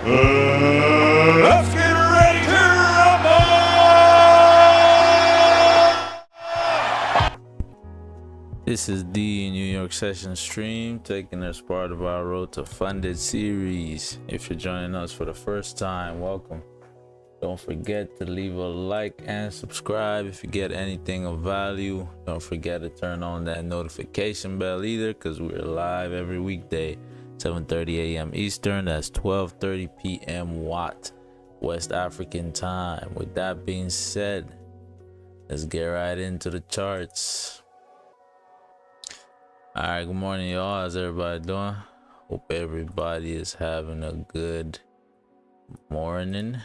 Let's get ready to rumble! This is the New York session stream taken as part of our Road to Funded series. If you're joining us for the first time, welcome. Don't forget to leave a like and subscribe if you get anything of value. Don't forget to turn on that notification bell either, because we're live every weekday, 7:30 a.m. Eastern. That's 12:30 p.m. Watt, West African time. With that being said, let's get right into the charts. All right, good morning, y'all. How's everybody doing? Hope everybody is having a good morning.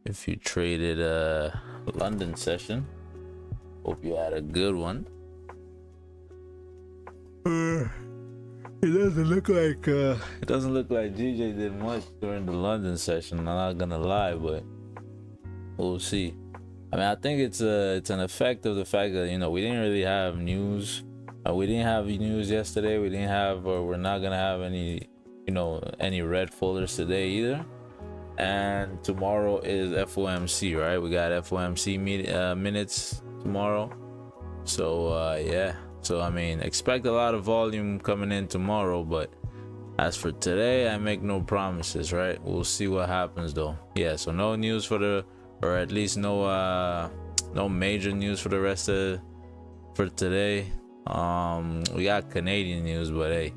If you traded a London session, hope you had a good one. It doesn't look like GJ did much during the London session. I'm not gonna lie, but we'll see. I mean, I think it's an effect of the fact that, you know, we didn't really have news. We didn't have news yesterday. We didn't have, or we're not gonna have any, you know, any red folders today either. And tomorrow is FOMC, right? We got FOMC minutes tomorrow. So yeah. So I mean, expect a lot of volume coming in tomorrow, but as for today, I make no promises, right? We'll see what happens though. Yeah, so no news for the, or at least no major news for the rest of for today. We got Canadian news, but hey,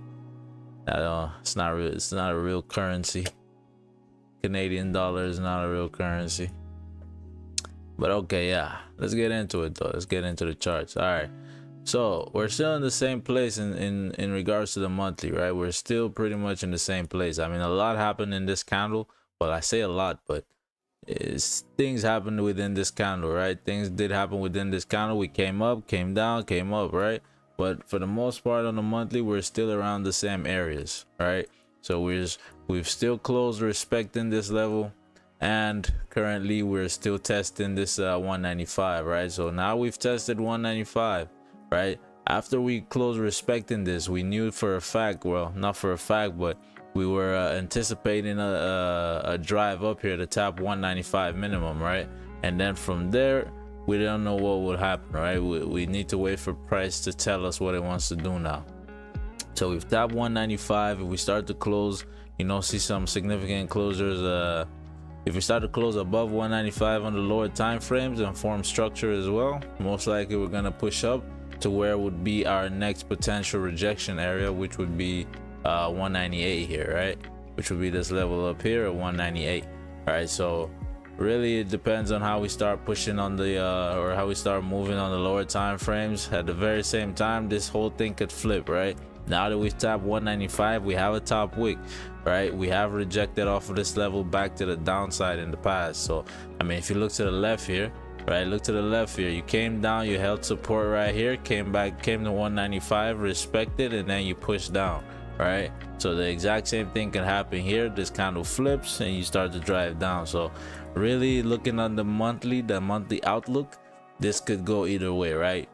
it's not real. It's not a real currency. Canadian dollar is not a real currency. But okay, yeah, let's get into it though. Let's get into the charts. All right, so we're still in the same place in regards to the monthly, right? We're still pretty much in the same place. I mean, a lot happened in this candle. Well, I say a lot, but things happened within this candle, right? Things did happen within this candle. We came up, came down, came up, right? But for the most part on the monthly, we're still around the same areas, right? So we've still closed respecting this level, and currently we're still testing this 195, right? So now we've tested 195, right? After we closed respecting this, we knew for a fact, well, not for a fact, but we were anticipating a drive up here to tap 195 minimum, right? And then from there, we don't know what will happen, right? We need to wait for price to tell us what it wants to do now. So we've tapped 195. If we start to close, you know, see some significant closures, if we start to close above 195 on the lower time frames and form structure as well, most likely we're gonna push up to where would be our next potential rejection area, which would be 198 here, right? Which would be this level up here at 198. All right, so really it depends on how we start pushing on the or how we start moving on the lower time frames. At the very same time, this whole thing could flip, right? Now that we've tapped 195, we have a top wick, right? We have rejected off of this level back to the downside in the past. So I mean, if you look to the left here, right, look to the left here, you came down, you held support right here, came back, came to 195, respected, and then you pushed down, right? So the exact same thing can happen here. This candle flips and you start to drive down. So really looking on the monthly outlook, this could go either way, right?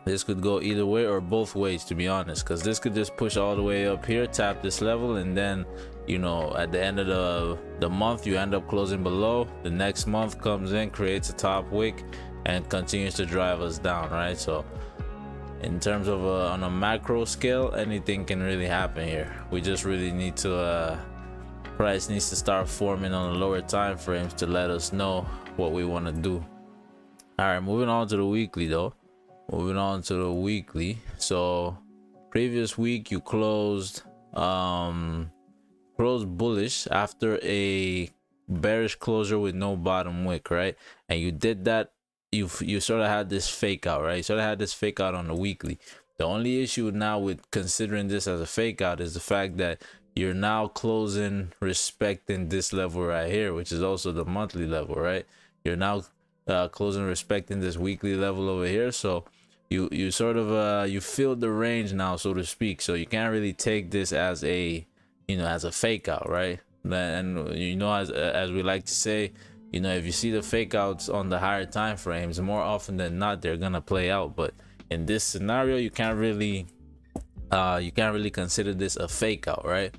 This could go either way or both ways, to be honest, because this could just push all the way up here, tap this level, and then, you know, at the end of the month you end up closing below. The next month comes in, creates a top wick, and continues to drive us down, right? So in terms of on a macro scale, anything can really happen here. We just really need to price needs to start forming on the lower time frames to let us know what we want to do. All right, moving on to the weekly though. Moving on to the weekly. So previous week you closed bullish after a bearish closure with no bottom wick, right? And you did that, you sort of had this fake out, right? You sort of had this fake out on the weekly. The only issue now with considering this as a fake out is the fact that you're now closing respecting this level right here, which is also the monthly level, right? You're now closing respecting this weekly level over here. So you sort of you filled the range now, so to speak. So you can't really take this as a, you know, as a fake out, right? And you know, as we like to say, you know, if you see the fake outs on the higher time frames, more often than not they're gonna play out. But in this scenario, you can't really consider this a fake out, right?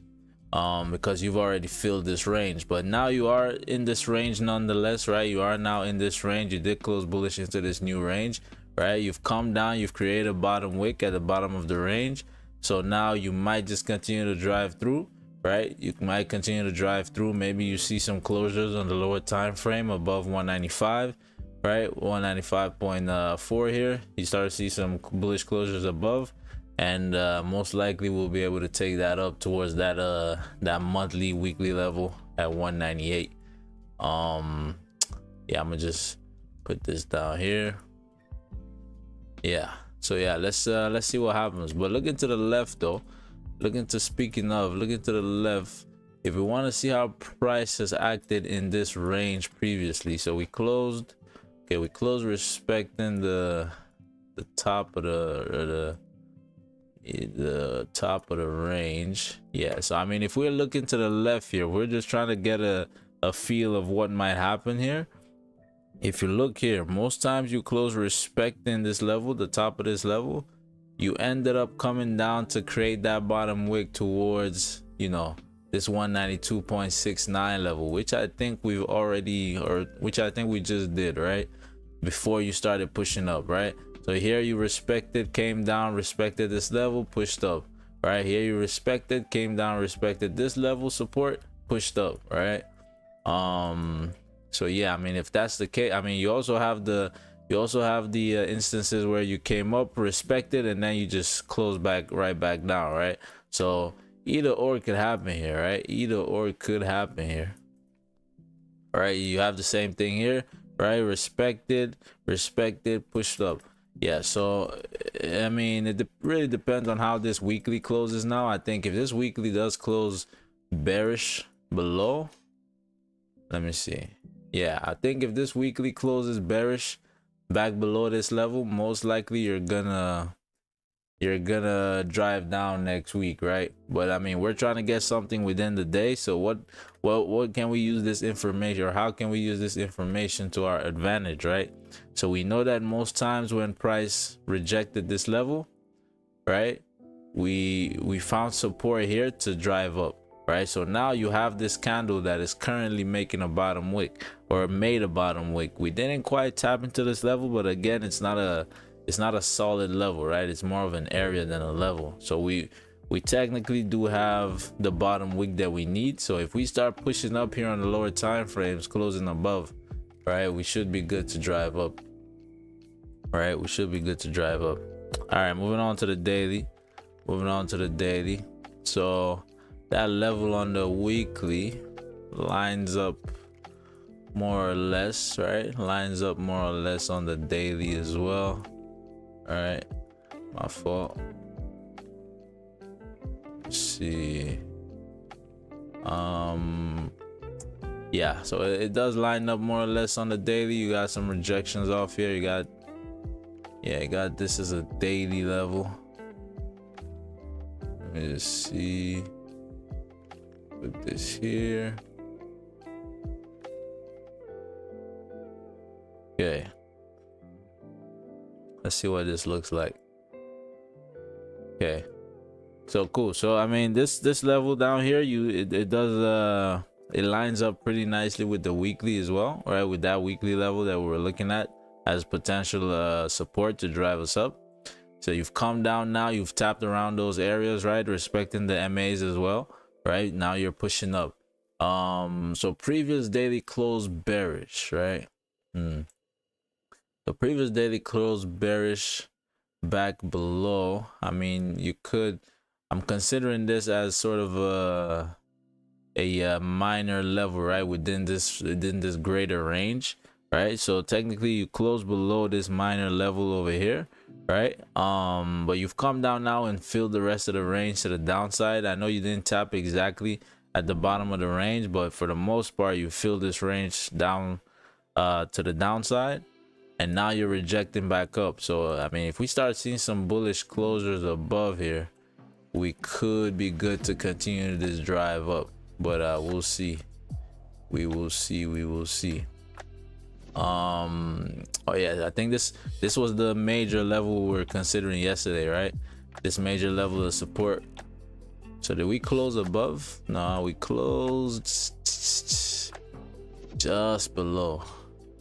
because you've already filled this range. But now you are in this range nonetheless, right? You are now in this range. You did close bullish into this new range, right? You've come down, you've created a bottom wick at the bottom of the range. So now you might just continue to drive through, right? You might continue to drive through. Maybe you see some closures on the lower time frame above 195, right? 195.4 here. You start to see some bullish closures above, and most likely we'll be able to take that up towards that that monthly weekly level at 198. Yeah, I'm gonna just put this down here. Yeah, so yeah, let's see what happens. But look into the left though. Look into the left. If we want to see how price has acted in this range previously, so we closed, okay, we closed respecting the top of the top of the range. Yeah, so I mean, if we're looking to the left here, we're just trying to get a feel of what might happen here. If you look here, most times you close respecting this level, the top of this level, you ended up coming down to create that bottom wick towards, you know, this 192.69 level, which I think we've already, or which I think we just did, right before you started pushing up, right? So here you respected, came down, respected this level, pushed up, right? Here you respected, came down, respected this level support, pushed up, right? So yeah, I mean, if that's the case, I mean, you also have the instances where you came up, respected, and then you just close back right back down, right? So either or could happen here, right? Either or could happen here. All right, you have the same thing here, right? Respected, pushed up. Yeah, so I mean, it really depends on how this weekly closes now. I think if this weekly does close bearish below, let me see. Yeah, I think if this weekly closes bearish back below this level, most likely you're gonna drive down next week, right? But I mean, we're trying to get something within the day. So what can we use this information, or how can we use this information to our advantage, right? So we know that most times when price rejected this level, right, we found support here to drive up, right? So now you have this candle that is currently making a bottom wick, or made a bottom wick. We didn't quite tap into this level, but again, it's not a solid level, right? It's more of an area than a level. So we technically do have the bottom wick that we need. So if we start pushing up here on the lower time frames, closing above, right, we should be good to drive up. All right, we should be good to drive up. All right, moving on to the daily. So that level on the weekly lines up more or less, right? Lines up more or less on the daily as well. All right, my fault. Let's see. Yeah, so it does line up more or less on the daily. You got some rejections off here. You got this is a daily level. Let me just see. Put this here. Okay, let's see what this looks like. Okay, so cool. So I mean, this level down here, it lines up pretty nicely with the weekly as well, right? With that weekly level that we're looking at as potential support to drive us up. So you've come down now, you've tapped around those areas, right? Respecting the MAs as well, right? Now you're pushing up. So previous daily close bearish, right? The previous daily close bearish back below. I mean, I'm considering this as sort of a minor level, right, within this greater range, right? So technically you close below this minor level over here, right? But you've come down now and filled the rest of the range to the downside. I know you didn't tap exactly at the bottom of the range, but for the most part you filled this range down to the downside, and now you're rejecting back up. So I mean, if we start seeing some bullish closures above here, we could be good to continue this drive up. But we'll see. We will see. Oh yeah, I think this was the major level we were considering yesterday, right? This major level of support. So did we close above? No, we closed just below.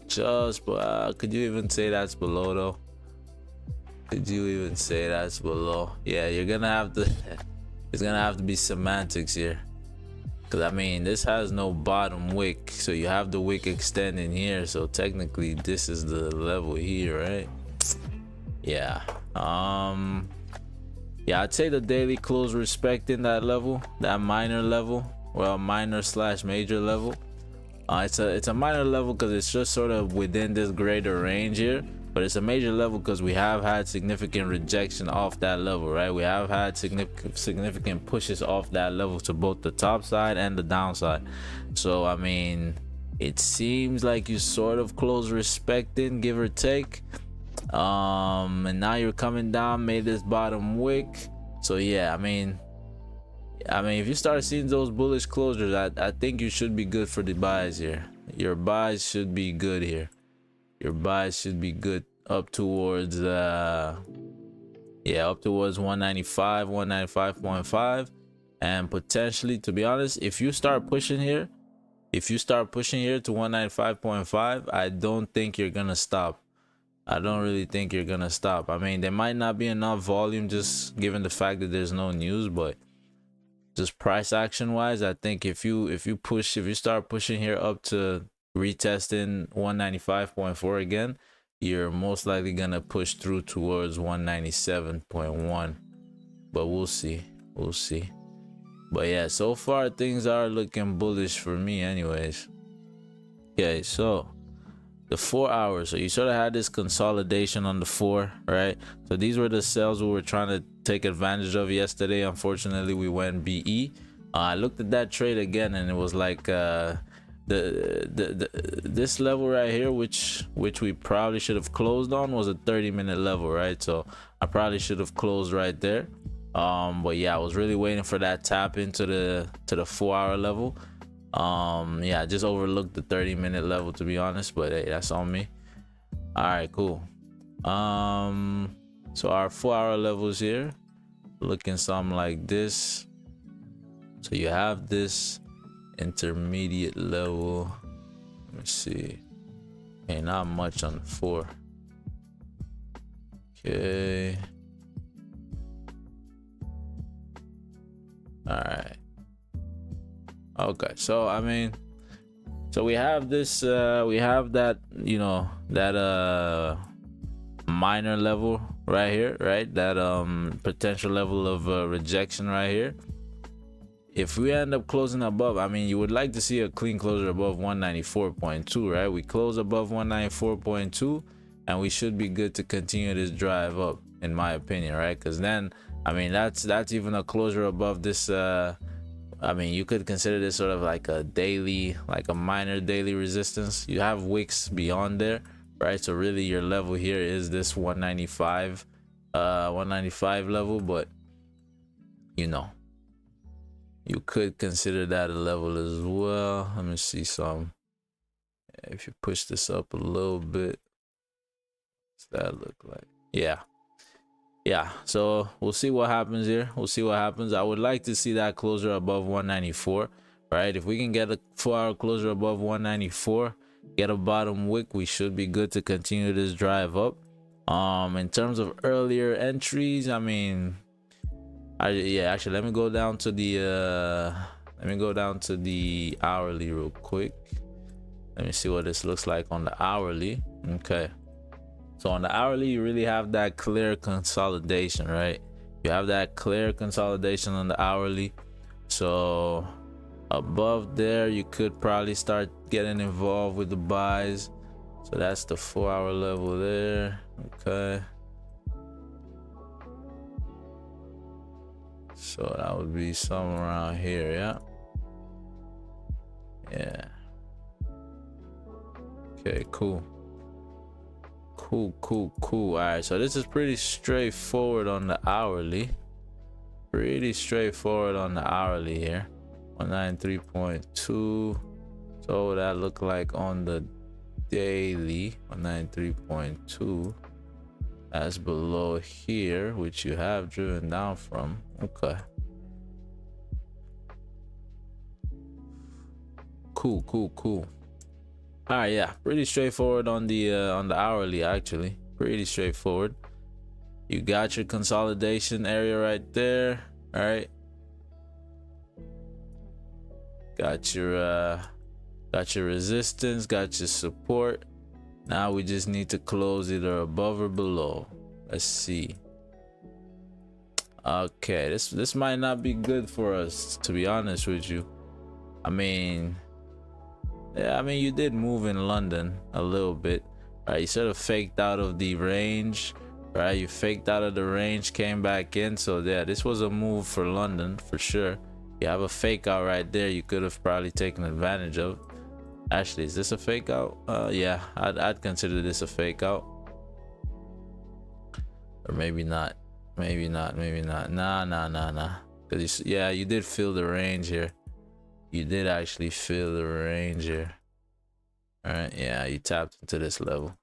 Could you even say that's below though? Could you even say that's below? Yeah, you're gonna have to it's gonna have to be semantics here, because I mean this has no bottom wick, so you have the wick extending here, so technically this is the level here, right? Yeah. Yeah, I'd say the daily close respecting that level, that minor level, well, minor slash major level. It's a minor level because it's just sort of within this greater range here, but it's a major level because we have had significant rejection off that level, right? We have had significant pushes off that level to both the top side and the downside. So I mean, it seems like you sort of close respecting, give or take. And now you're coming down, made this bottom wick. So yeah, I mean if you start seeing those bullish closures, I think you should be good for the buys here. Your buys should be good here. Your buys should be good up towards up towards 195, 195.5, and potentially, to be honest, if you start pushing here to 195.5, I don't think you're gonna stop. I don't really think you're gonna stop. I mean, there might not be enough volume just given the fact that there's no news, but just price action wise, I think if you start pushing here up to retesting 195.4 again, you're most likely gonna push through towards 197.1, but we'll see. But yeah, so far things are looking bullish for me anyways. Okay, so the 4 hours, so you sort of had this consolidation on the 4, right? So these were the sales we were trying to take advantage of yesterday. Unfortunately, we went BE. I looked at that trade again, and it was like this level right here, which we probably should have closed on, was a 30-minute level, right? So I probably should have closed right there. But yeah, I was really waiting for that tap into the 4-hour level. Yeah, I just overlooked the 30-minute level, to be honest, but hey, that's on me. All right, cool. So our 4-hour levels here looking something like this. So you have this intermediate level. Let me see. Okay, not much on the 4. Okay. All right. Okay, so I mean, so we have this we have that, you know, that minor level right here, right? That potential level of rejection right here. If we end up closing above, I mean, you would like to see a clean closure above 194.2, right? We close above 194.2 and we should be good to continue this drive up, in my opinion, right? Because then, I mean, that's even a closure above this I mean, you could consider this sort of like a daily, like a minor daily resistance. You have wicks beyond there, right? So really your level here is this 195 level, but you know, you could consider that a level as well. Let me see some. If you push this up a little bit, what's that look like? Yeah, so we'll see what happens here. I would like to see that closure above 194, right? If we can get a 4-hour closure above 194, get a bottom wick, we should be good to continue this drive up. In terms of earlier entries, I mean, actually let me go down to the hourly real quick. Let me see what this looks like on the hourly. Okay, so on the hourly, you really have that clear consolidation, right? You have that clear consolidation on the hourly. So above there, you could probably start getting involved with the buys. So that's the 4-hour level there. Okay, so that would be somewhere around here. Yeah. Okay, cool. All right, so this is pretty straightforward on the hourly. Here, 193.2. So what that look like on the daily? 193.2. That's below here, which you have driven down from. Okay, Cool. All right, yeah, pretty straightforward on the hourly. Actually, pretty straightforward. You got your consolidation area right there. All right, got your resistance, got your support. Now we just need to close either above or below. Let's see. Okay, this might not be good for us, to be honest with you. I mean, yeah, I mean, you did move in London a little bit, right? You sort of faked out of the range, right? You faked out of the range, came back in. So yeah, this was a move for London for sure. You have a fake out right there. You could have probably taken advantage of. Actually, is this a fake out? Yeah, I'd consider this a fake out, or maybe not. Maybe not. Nah. Because yeah, you did feel the range here. You did actually feel the range here. All right, yeah, you tapped into this level.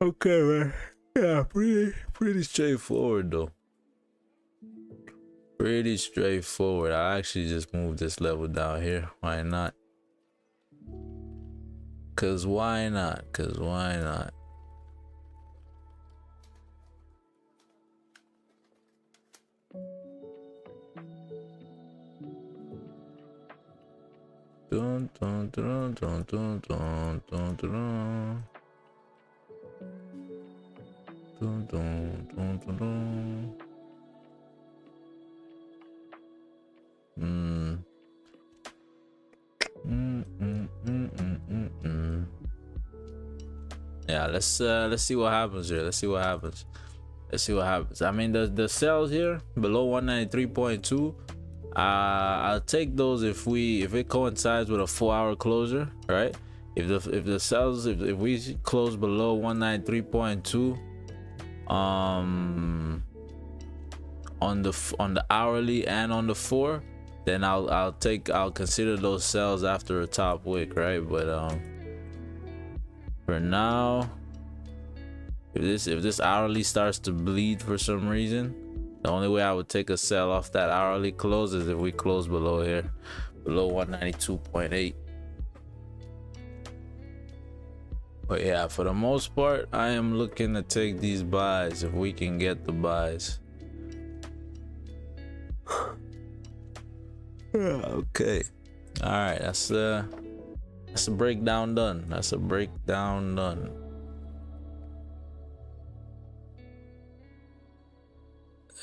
Okay, man. Yeah, pretty straightforward though. Pretty straightforward. I actually just moved this level down here. Why not? Cause why not? Dun, dun, dun, dun, dun, dun, dun, dun. Dun, dun, dun, dun, dun. Yeah, let's see what happens here. Let's see what happens. I mean, the sales here below 193.2. I'll take those if it coincides with a 4-hour closure, right? If the sales if we close below 193.2 on the hourly and on the 4, then I'll consider those sales after a top wick, right? But for now, if this hourly starts to bleed for some reason, the only way I would take a sell off that hourly close is if we close below here, below 192.8. But yeah, for the most part, I am looking to take these buys if we can get the buys. Okay, all right, that's a breakdown done.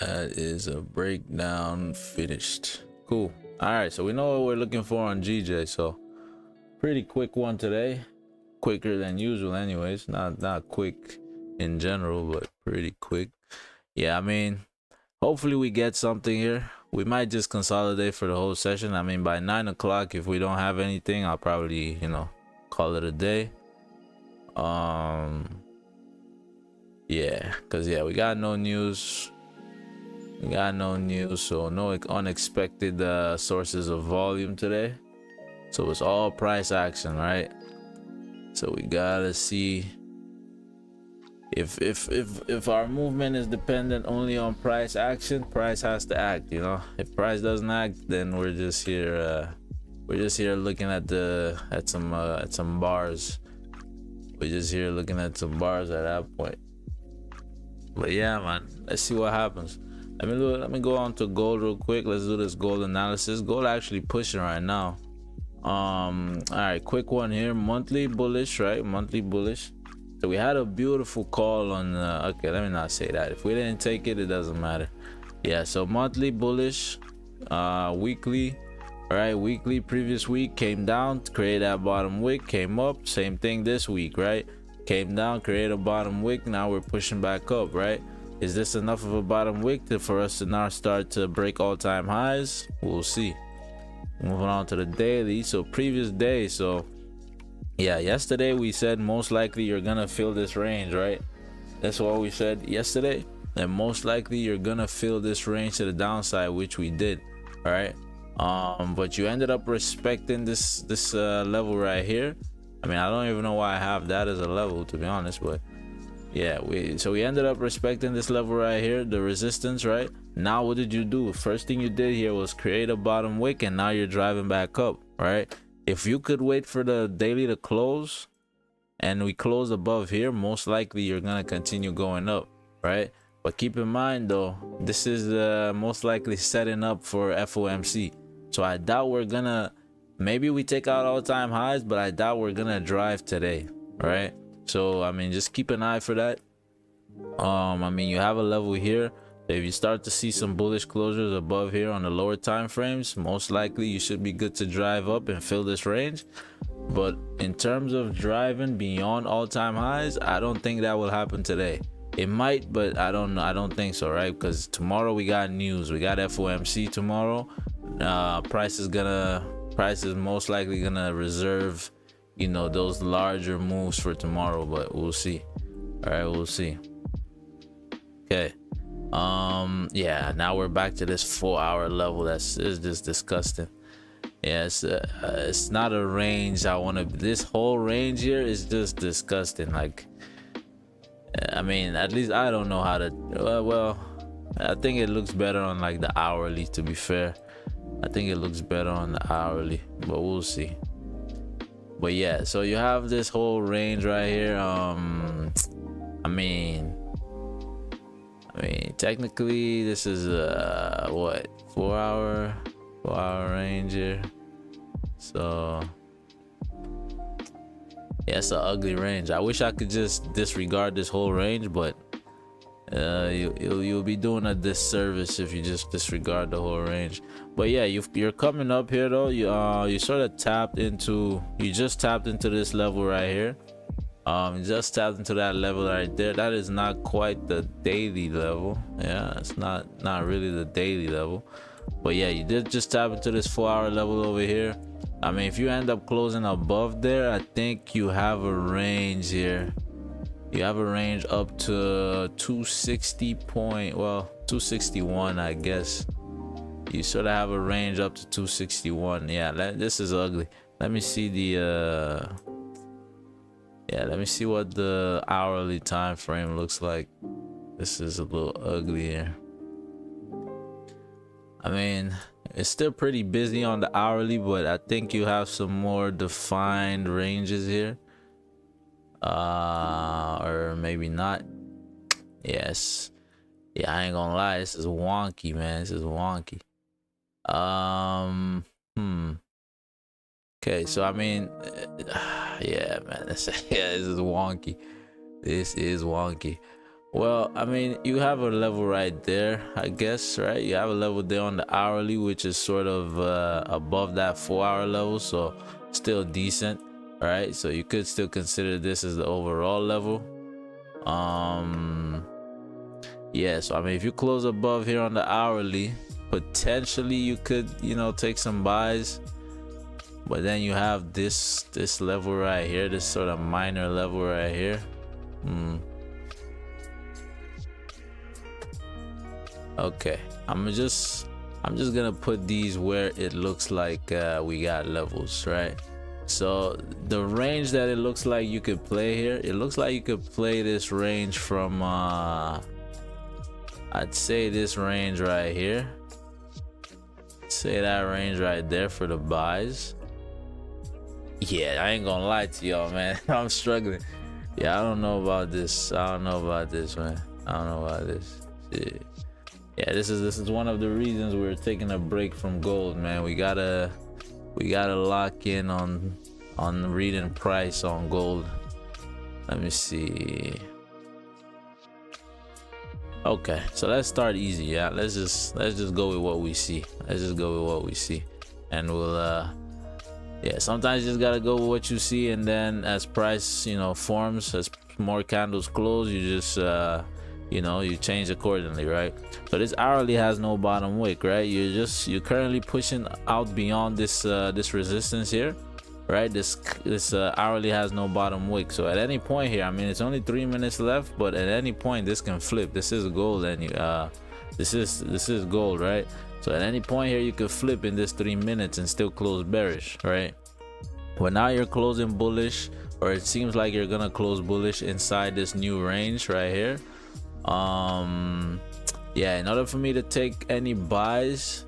That is a breakdown finished. Cool. All right, so we know what we're looking for on GJ. So pretty quick one today, quicker than usual anyways. Not quick in general, but pretty quick. Yeah, I mean, hopefully we get something here. We might just consolidate for the whole session. I mean, by 9 o'clock, if we don't have anything, I'll probably, call it a day. Yeah, because yeah, we got no news. So no unexpected sources of volume today. So it's all price action, right? So we gotta see if our movement is dependent only on price action. Price has to act, If price doesn't act, then we're just here looking at some bars. We're just here looking at some bars at that point. But yeah, man, let's see what happens. Let me go on to gold real quick. Let's do this gold analysis. Gold actually pushing right now. All right, quick one here. Monthly bullish, right? Monthly bullish. So we had a beautiful call on okay, let me not say that. If we didn't take it, it doesn't matter. Yeah, so monthly bullish, weekly, all right, weekly. Previous week came down, created that bottom wick, came up. Same thing this week, right? Came down, created a bottom wick. Now we're pushing back up, right? Is this enough of a bottom wick for us to now start to break all-time highs? We'll see. Moving on to the daily. So previous day, so yeah, yesterday we said most likely you're gonna fill this range, right? That's what we said yesterday, and most likely you're gonna fill this range to the downside, which we did. All right, but you ended up respecting this level right here. I mean, I don't even know why I have that as a level, to be honest, but Yeah, we ended up respecting this level right here, the resistance, right? Now what did you do? First thing you did here was create a bottom wick, and now you're driving back up, right? If you could wait for the daily to close and we close above here, most likely you're gonna continue going up, right? But keep in mind though, this is most likely setting up for FOMC, so I doubt we're gonna, maybe we take out all-time highs, but I doubt we're gonna drive today, right? So I mean, just keep an eye for that. I mean, you have a level here. If you start to see some bullish closures above here on the lower time frames, most likely you should be good to drive up and fill this range. But in terms of driving beyond all-time highs, I don't think that will happen today. It might, but I don't think so, right? Because tomorrow we got news. We got FOMC tomorrow. Price is most likely gonna reserve, you know, those larger moves for tomorrow, but we'll see. All right, we'll see. Okay. Yeah, now we're back to this 4-hour level. Is just disgusting. Yeah, it's not a range I want to. This whole range here is just disgusting. Like, I mean, at least I don't know how to. Well, I think it looks better on like the hourly. To be fair, I think it looks better on the hourly, but we'll see. But yeah, so you have this whole range right here. I mean, technically this is what, 4-hour range here. So yeah, it's an ugly range. I wish I could just disregard this whole range, but you'll be doing a disservice if you just disregard the whole range. But yeah, you're coming up here though. You sort of just tapped into this level right here. Just tapped into that level right there. That is not quite the daily level. Yeah, it's not really the daily level. But yeah, you did just tap into this 4-hour level over here. I mean, if you end up closing above there, I think you have a range here. You have a range up to 261, I guess. You sort of have a range up to 261. Yeah, this is ugly. Let me see the let me see what the hourly time frame looks like. This is a little ugly here. I mean, it's still pretty busy on the hourly, but I think you have some more defined ranges here. Or maybe not. Yes. Yeah, I ain't gonna lie, this is wonky, man. This is wonky. Okay, so I mean, yeah, man, this is wonky. This is wonky. Well, I mean, you have a level right there, I guess, right? You have a level there on the hourly, which is sort of above that 4-hour level, so still decent, right? So you could still consider this as the overall level. Yeah, so I mean, if you close above here on the hourly, potentially you could, you know, take some buys. But then you have this level right here, this sort of minor level right here. Okay, I'm just gonna put these where it looks like we got levels, right? So the range that it looks like you could play here, it looks like you could play this range from I'd say this range right here. Say that range right there for the buys. Yeah, I ain't gonna lie to y'all, man. I'm struggling. Yeah, I don't know about this. I don't know about this, man. I don't know about this. Shit. Yeah, this is one of the reasons we're taking a break from gold, man. We gotta lock in on reading price on gold. Let me see. Okay, so let's start easy. Yeah, let's just go with what we see. Let's just go with what we see, and we'll yeah, sometimes you just gotta go with what you see, and then as price, you know, forms, as more candles close, you just you know, you change accordingly, right? So this hourly has no bottom wick, right? You're currently pushing out beyond this this resistance here, right? This hourly has no bottom wick. So at any point here, I mean, it's only 3 minutes left, but at any point this can flip. This is gold, and this is gold, right? So at any point here, you could flip in this 3 minutes and still close bearish, right? But now you're closing bullish or it seems like you're gonna close bullish inside this new range right here. Yeah, in order for me to take any buys,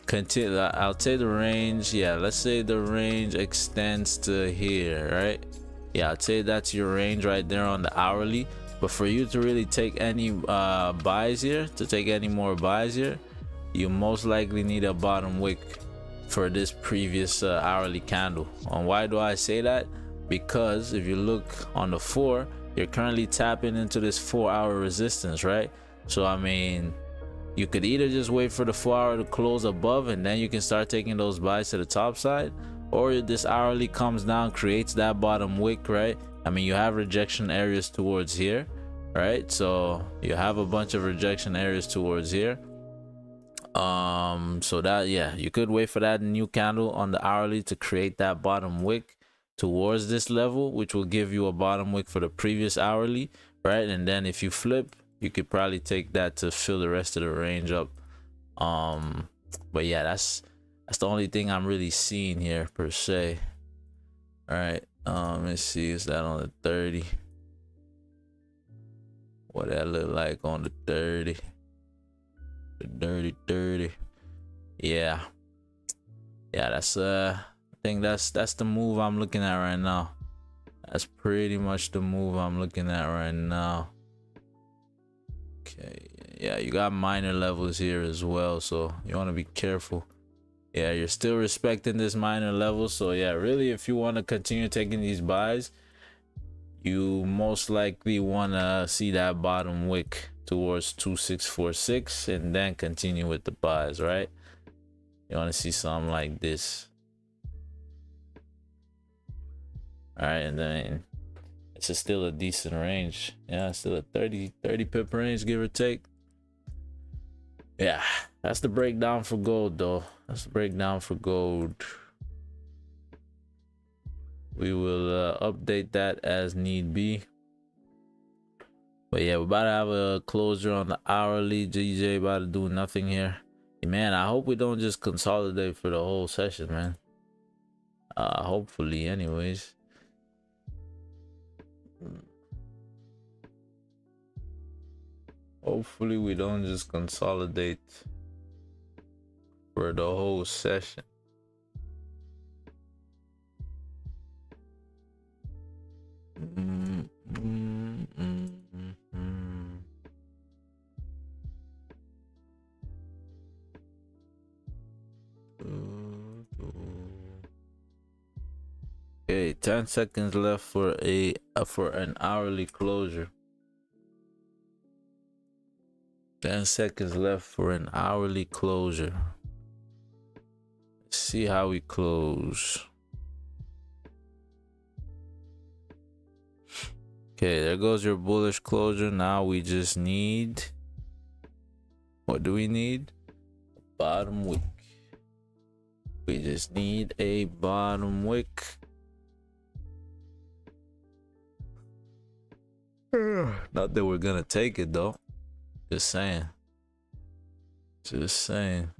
continue, I'll take the range. Yeah, let's say the range extends to here, right? Yeah, I'll say that's your range right there on the hourly. But for you to really take any buys here, to take any more buys here, you most likely need a bottom wick for this previous hourly candle. And why do I say that? Because if you look on the 4, you're currently tapping into this 4-hour resistance, right? So I mean, you could either just wait for the 4-hour to close above and then you can start taking those buys to the top side, or this hourly comes down, creates that bottom wick, right? I mean, you have rejection areas towards here, right? So you have a bunch of rejection areas towards here. So that, yeah, you could wait for that new candle on the hourly to create that bottom wick towards this level, which will give you a bottom wick for the previous hourly, right? And then if you flip, you could probably take that to fill the rest of the range up. But yeah, that's the only thing I'm really seeing here per se. All right, let's see, is that on the 30? What that look like on the 30? The dirty 30. Yeah, that's I think that's the move I'm looking at right now. That's pretty much the move I'm looking at right now. Okay, yeah, you got minor levels here as well, so you want to be careful. Yeah, you're still respecting this minor level, so yeah, really, if you want to continue taking these buys, you most likely want to see that bottom wick towards 2646 and then continue with the buys, right? You want to see something like this. All right, and then it's still a decent range. Yeah, still a 30 pip range, give or take. Yeah, that's the breakdown for gold though. That's the breakdown for gold. We will update that as need be. But yeah, we're about to have a closure on the hourly. GJ about to do nothing here. Man, I hope we don't just consolidate for the whole session, man. Hopefully anyways. Hopefully we don't just consolidate for the whole session. Okay, 10 seconds left for an hourly closure. 10 seconds left for an hourly closure. Let's see how we close. Okay, there goes your bullish closure. Now we just need, what do we need? Bottom wick. We just need a bottom wick. Not that we're gonna take it though. Just saying. Just saying.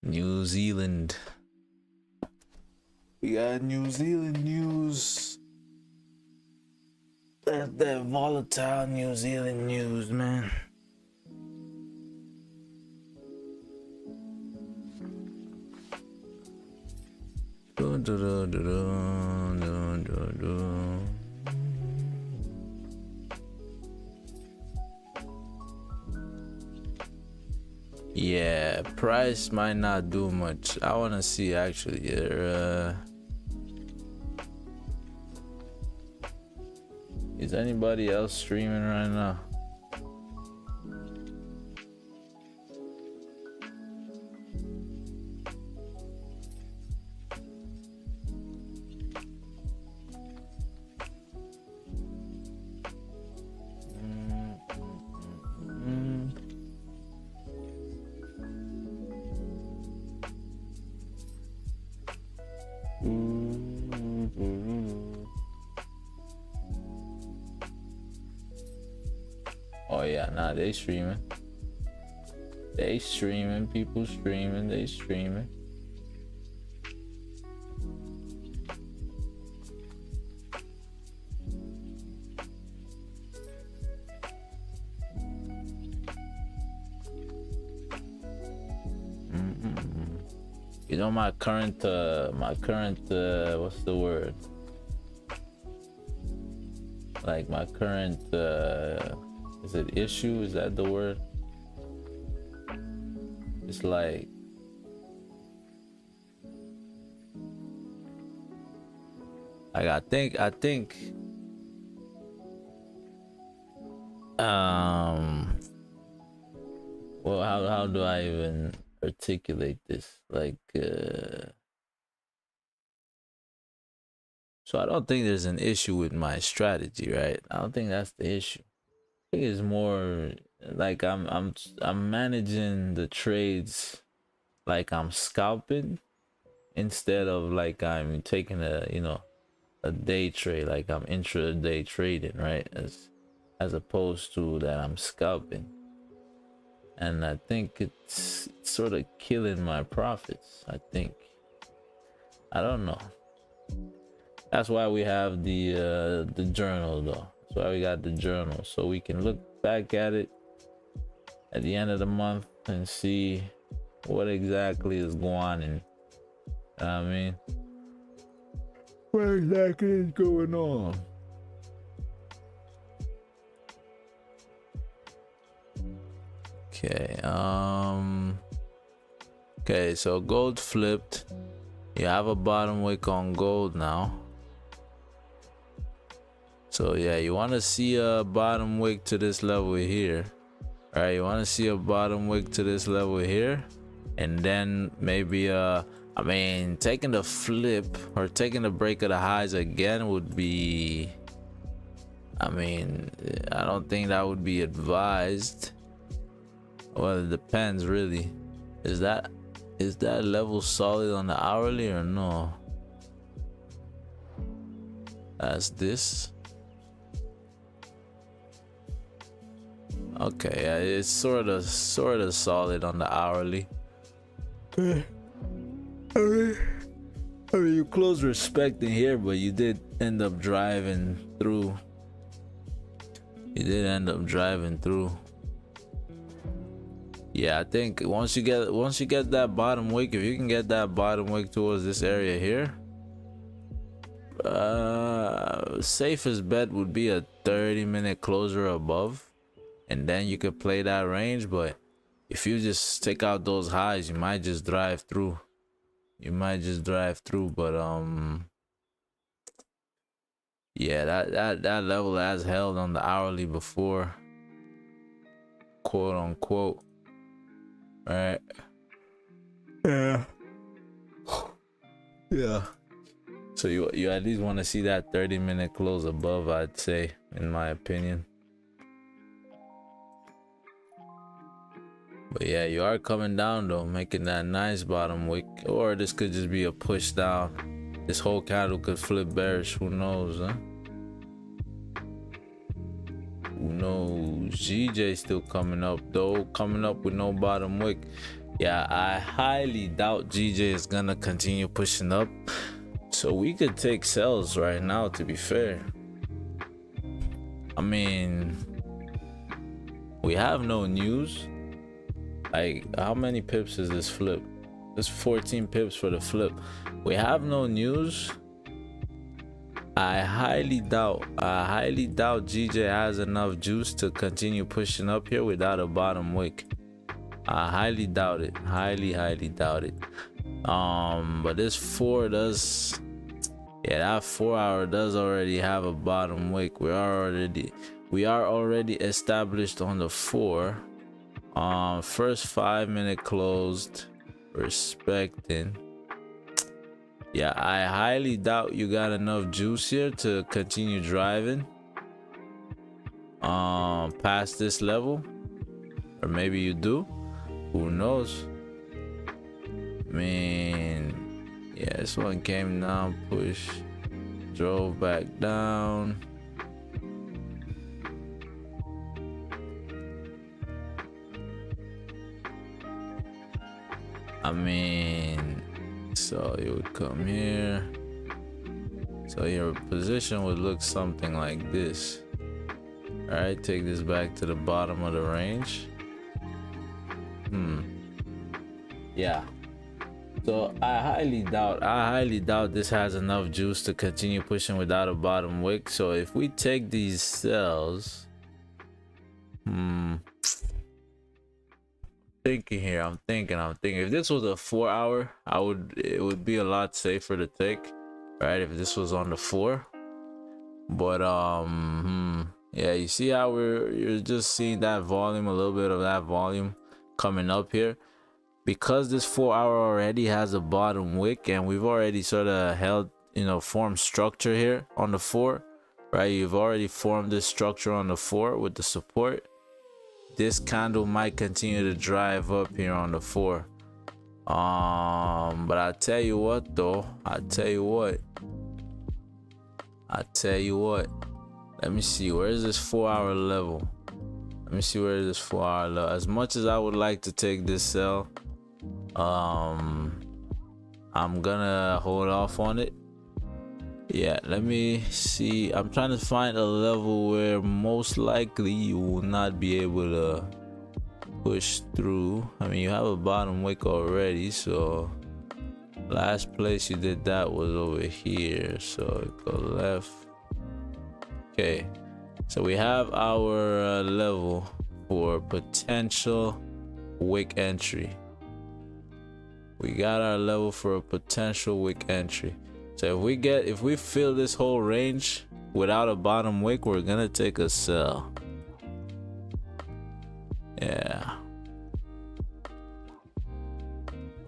New Zealand. We got New Zealand news. That volatile New Zealand news, man. Yeah, price might not do much. I want to see actually here. Is anybody else streaming right now? Oh yeah, nah, they streaming. They streaming, people streaming, they streaming. You know my current what's the word? Like my current is it issue? Is that the word? It's like I think well, how do I even articulate this? Like so I don't think there's an issue with my strategy, right? I don't think that's the issue. I think it's more like I'm managing the trades like I'm scalping instead of like I'm taking a, you know, a day trade, like I'm intraday trading, right? As opposed to that I'm scalping. And I think it's sort of killing my profits. I think, I don't know. That's why we have the journal though. That's why we got the journal, so we can look back at it at the end of the month and see what exactly is going on. And I mean, what exactly is going on? Okay, okay, so gold flipped. You have a bottom wick on gold now. So yeah, you want to see a bottom wick to this level here. All right, you want to see a bottom wick to this level here, and then maybe I mean, taking the flip or taking the break of the highs again would be, I mean, I don't think that would be advised. Well, it depends really. Is that level solid on the hourly or no? That's this. Okay, yeah, it's sort of solid on the hourly. I mean, you close respecting here, but you did end up driving through. Yeah, I think once you get that bottom wick, if you can get that bottom wick towards this area here, safest bet would be a 30-minute closer above, and then you could play that range. But if you just take out those highs, you might just drive through. But yeah, that level has held on the hourly before, quote unquote. Right? Yeah. Yeah. So you at least want to see that 30-minute close above, I'd say, in my opinion. But yeah, you are coming down though, making that nice bottom wick. Or this could just be a push down. This whole candle could flip bearish. Who knows, huh? Who knows? GJ still coming up though, coming up with no bottom wick. Yeah, I highly doubt GJ is gonna continue pushing up. So we could take sells right now, to be fair. I mean, we have no news. Like, how many pips is this flip? This 14 pips for the flip. We have no news. I highly doubt GJ has enough juice to continue pushing up here without a bottom wick. I highly doubt it. Highly doubt it. But this 4 does, yeah, that 4 hour does already have a bottom wick. We are already established on the 4. First 5-minute closed, respecting. Yeah, I highly doubt you got enough juice here to continue driving past this level, or maybe you do. Who knows? I mean, yeah, this one came down, push, drove back down. I mean, so you would come here. So your position would look something like this. All right, take this back to the bottom of the range. Yeah. So I highly doubt this has enough juice to continue pushing without a bottom wick. So if we take these sells, thinking here, I'm thinking if this was a 4 hour, it would be a lot safer to take, right? If this was on the 4. But yeah, you see how you're just seeing that volume, a little bit of that volume coming up here, because this 4 hour already has a bottom wick, and we've already sort of held, formed structure here on the 4, right? You've already formed this structure on the 4 with the support. This candle might continue to drive up here on the 4. But I tell you what though, let me see, where is this 4 hour level? Let me see where is this 4 hour level. As much as I would like to take this sell, I'm gonna hold off on it. Yeah, let me see. I'm trying to find a level where most likely you will not be able to push through. I mean, you have a bottom wick already, so last place you did that was over here, so go left. Okay, so we have our level for potential wick entry. We got our level for a potential wick entry. So if we fill this whole range without a bottom wick, we're gonna take a sell. Yeah,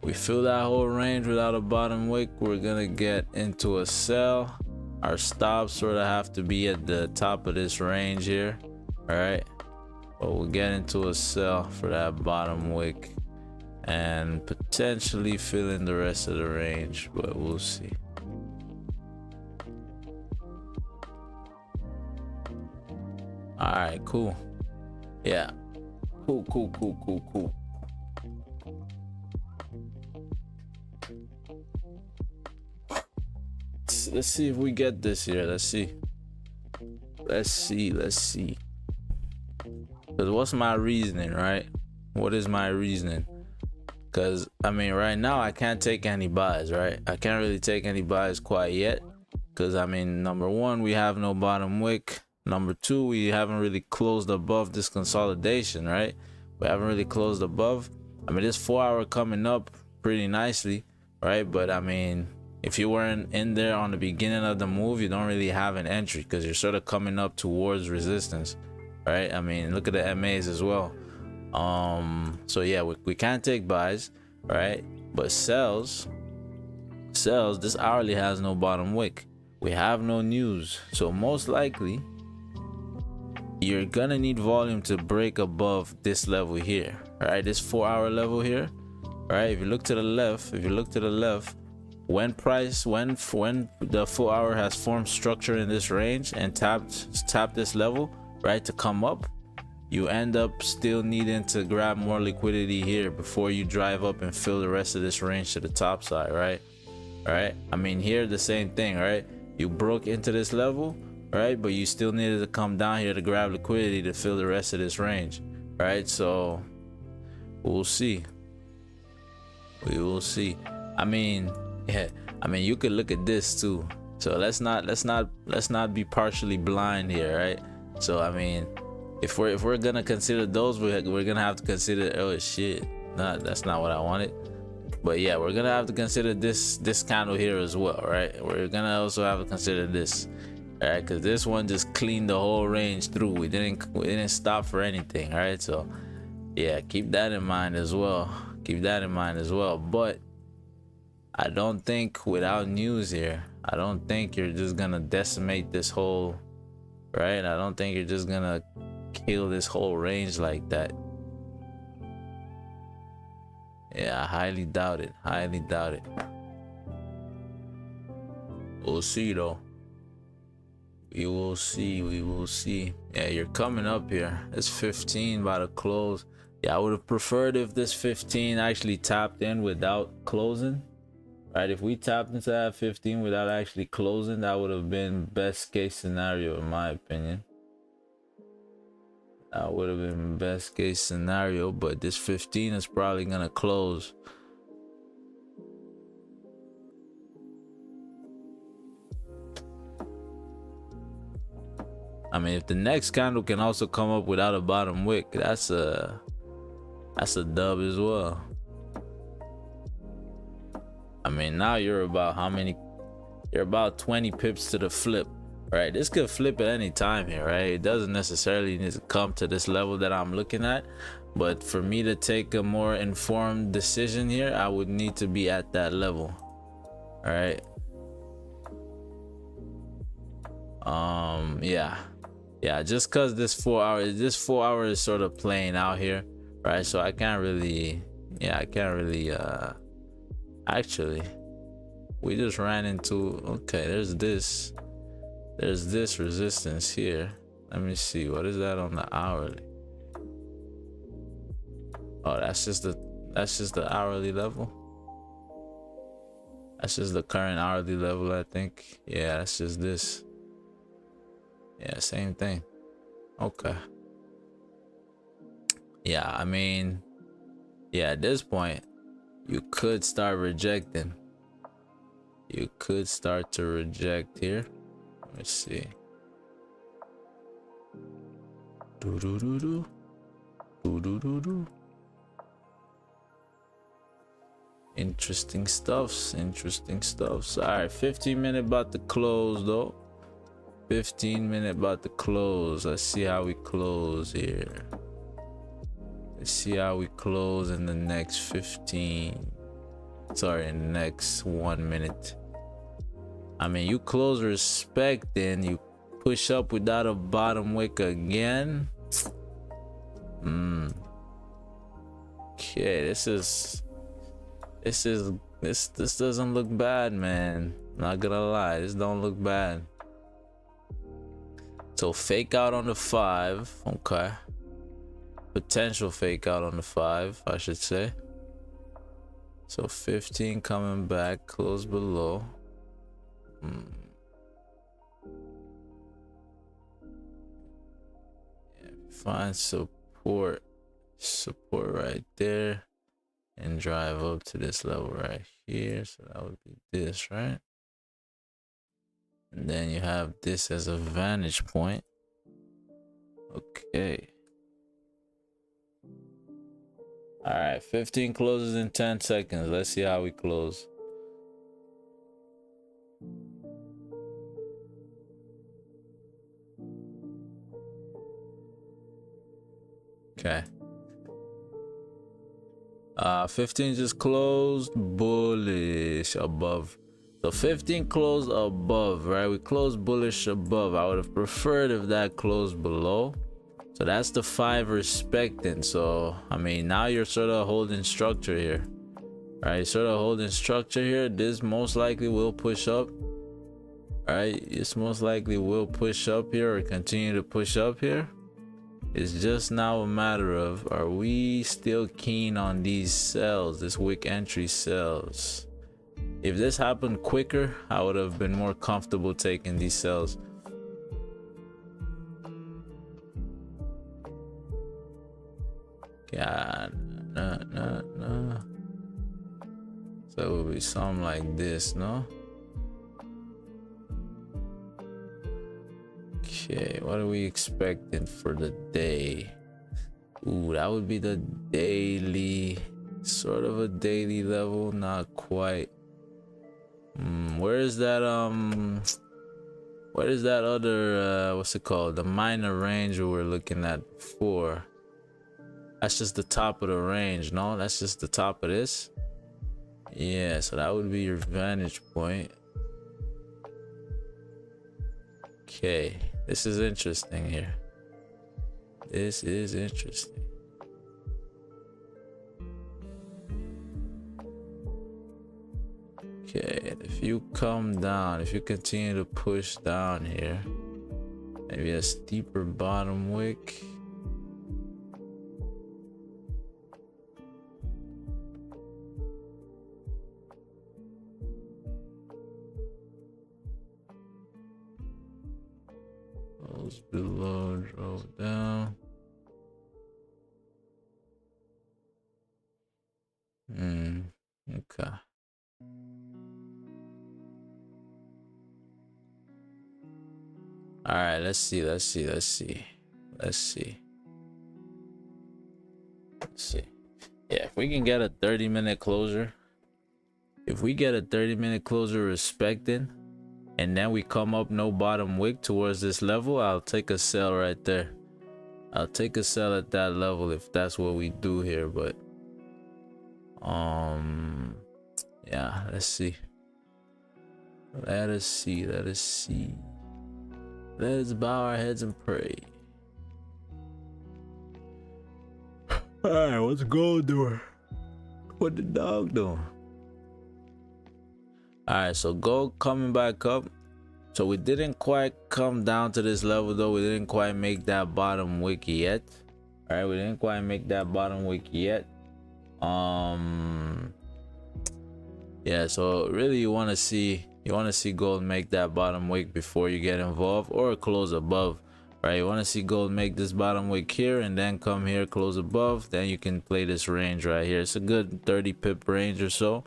we fill that whole range without a bottom wick, we're gonna get into a sell. Our stops sort of have to be at the top of this range here, all right? But we'll get into a sell for that bottom wick and potentially fill in the rest of the range, but we'll see. All right, cool. Yeah, cool. Let's see if we get this here. Let's see. Because what's my reasoning, right? What is my reasoning? Because I mean, right now I can't take any buys, right? I can't really take any buys quite yet, because I mean, number one, we have no bottom wick. Number two, we haven't really closed above this consolidation, right? We haven't really closed above. I mean, this 4 hour coming up pretty nicely, right? But I mean, if you weren't in there on the beginning of the move, you don't really have an entry, because you're sort of coming up towards resistance, right? I mean, look at the MAs as well. So yeah, we can't take buys, right? But sells, this hourly has no bottom wick. We have no news, so most likely you're gonna need volume to break above this level here, all right? This 4 hour level here, all right? If you look to the left, when the 4 hour has formed structure in this range and tapped this level, right, to come up, you end up still needing to grab more liquidity here before you drive up and fill the rest of this range to the top side, right? All right, I mean, here the same thing, right? You broke into this level, right, but you still needed to come down here to grab liquidity to fill the rest of this range, right? So we'll see. We will see. I mean, yeah, I mean, you could look at this too. So let's not be partially blind here, right? So I mean, if we're gonna consider those, we're gonna have to consider, oh shit, that's not what I wanted. But yeah, we're gonna have to consider this candle here as well, right? We're gonna also have to consider this, all right? Because this one just cleaned the whole range through. We didn't stop for anything, all right? So yeah, keep that in mind as well. But I don't think, without news here, I don't think you're just gonna decimate this whole, right? I don't think you're just gonna kill this whole range like that. Yeah, I highly doubt it. We'll see though. We will see. Yeah, you're coming up here. It's 15 by the close. Yeah, I would have preferred if this 15 actually tapped in without closing. Right, if we tapped into that 15 without actually closing, that would have been best case scenario in my opinion. That would have been best case scenario, but this 15 is probably gonna close. I mean, if the next candle can also come up without a bottom wick, that's a dub as well. I mean, now you're about how many? You're about 20 pips to the flip, right? This could flip at any time here, right? It doesn't necessarily need to come to this level that I'm looking at, but for me to take a more informed decision here, I would need to be at that level, all right? Yeah, just because this 4 hours is sort of playing out here, right? So I can't really, actually, we just ran into, okay, there's this resistance here. Let me see, what is that on the hourly? Oh, that's just the hourly level. That's just the current hourly level, I think. Yeah, that's just this. Yeah, same thing. Okay. Yeah, I mean, yeah, at this point, you could start rejecting. You could start to reject here. Let's see. Interesting stuffs. All right, 15-minute about to close though. 15-minute about to close. Let's see how we close here. Let's see how we close in the next 15. Sorry, in the next 1 minute. I mean, you close respecting, you push up without a bottom wick again. Okay, this doesn't look bad, man. Not gonna lie, this don't look bad. So fake out on the 5, okay. Potential fake out on the 5, I should say. So 15 coming back, close below. Yeah, find support right there and drive up to this level right here. So that would be this, right? And then you have this as a vantage point. Okay. All right, 15 closes in 10 seconds. Let's see how we close. Okay. 15 just closed bullish above. So 15 closed above, right? We closed bullish above. I would have preferred if that closed below. So that's the 5 respecting. So I mean, now you're sort of holding structure here, right? Sort of holding structure here. This most likely will push up, right? This most likely will push up here or continue to push up here. It's just now a matter of, are we still keen on these sells, this wick entry sells? If this happened quicker, I would have been more comfortable taking these sells. Yeah, no. So it would be something like this, no? Okay, what are we expecting for the day? Ooh, that would be the daily, sort of a daily level, not quite. Where is that other what's it called, the minor range we were looking at before? That's just the top of the range, no? That's just the top of this. Yeah, so that would be your vantage point. Okay, this is interesting here. This is interesting. Okay, if you come down, if you continue to push down here, maybe a steeper bottom wick. just below, drove down. Okay. All right, let's see. Yeah, if we can get a 30-minute closure, respecting, and then we come up no bottom wick towards this level, I'll take a sell right there. I'll take a sell at that level if that's what we do here. But yeah, let's see. Let's bow our heads and pray. All right, what's gold doing? What the dog doing? All right, so gold coming back up. So we didn't quite come down to this level though. We didn't quite make that bottom wick yet. All right, we didn't quite make that bottom wick yet. Yeah, so really you want to see gold make that bottom wick before you get involved, or close above. Right, you want to see gold make this bottom wick here and then come here, close above, then you can play this range right here. It's a good 30 pip range or so.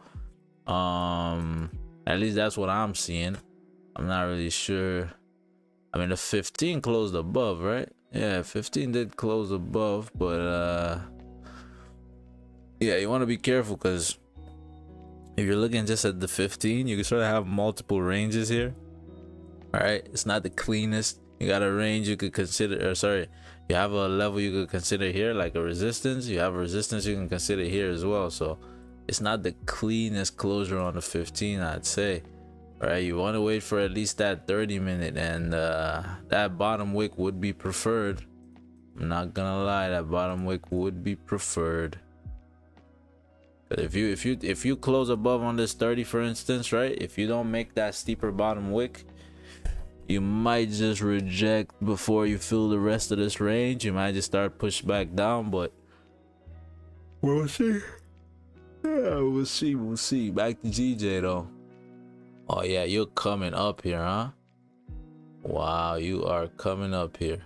At least that's what I'm seeing. I'm not really sure. I mean, the 15 closed above, right? Yeah, 15 did close above, but yeah, you want to be careful, because if you're looking just at the 15, you can sort of have multiple ranges here. All right, it's not the cleanest. You got a range you could consider, or sorry, you have a level you could consider here, like a resistance. You have a resistance you can consider here as well. So it's not the cleanest closure on the 15, I'd say. All right, you want to wait for at least that 30-minute, and that bottom wick would be preferred. I'm not gonna lie, that bottom wick would be preferred. But if you close above on this 30, for instance, right, if you don't make that steeper bottom wick, you might just reject before you fill the rest of this range. You might just start push back down, but we'll see. Yeah, we'll see. Back to GJ though. Oh yeah, you're coming up here, huh? Wow, you are coming up here.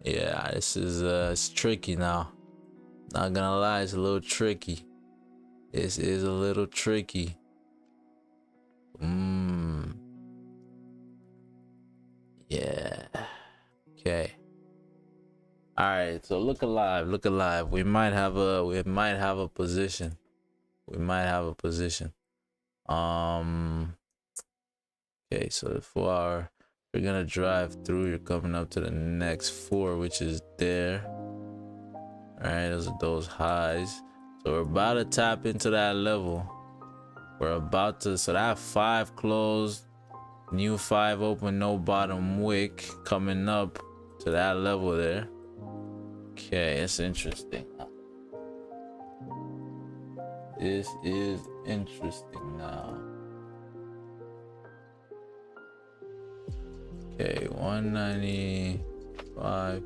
Yeah, this is it's tricky now. Not gonna lie, it's a little tricky. This is a little tricky. Yeah. Okay. All right. So look alive. We might have a position. Okay. So the 4 hour, we're gonna drive through. You're coming up to the next 4, which is there. All right. Those highs. So we're about to tap into that level. So that 5 closed. New 5 open, no bottom wick, coming up to that level there. Okay, it's interesting. This is interesting now. Okay, 195.45.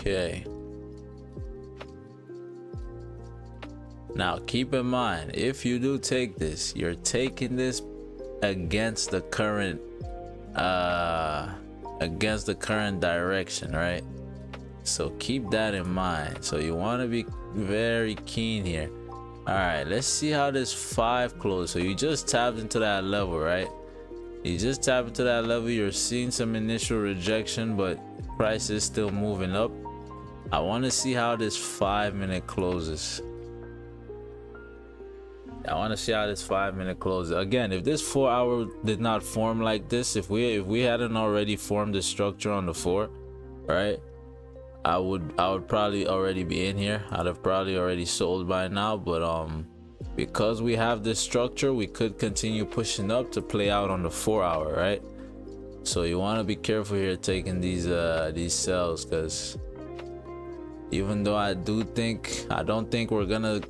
Okay. Now keep in mind, if you do take this, you're taking this against the current direction, right? So keep that in mind. So you want to be very keen here. All right, let's see how this 5 closed. So you just tapped into that level, right? You just tapped into that level. You're seeing some initial rejection, but price is still moving up. I want to see how this 5-minute closes. I want to see how this 5-minute closes. Again, if this 4 hour did not form like this, if we hadn't already formed the structure on the 4, right, I would probably already be in here. I'd have probably already sold by now, but because we have this structure, we could continue pushing up to play out on the 4 hour, right? So you want to be careful here taking these sells, because even though I don't think we're gonna,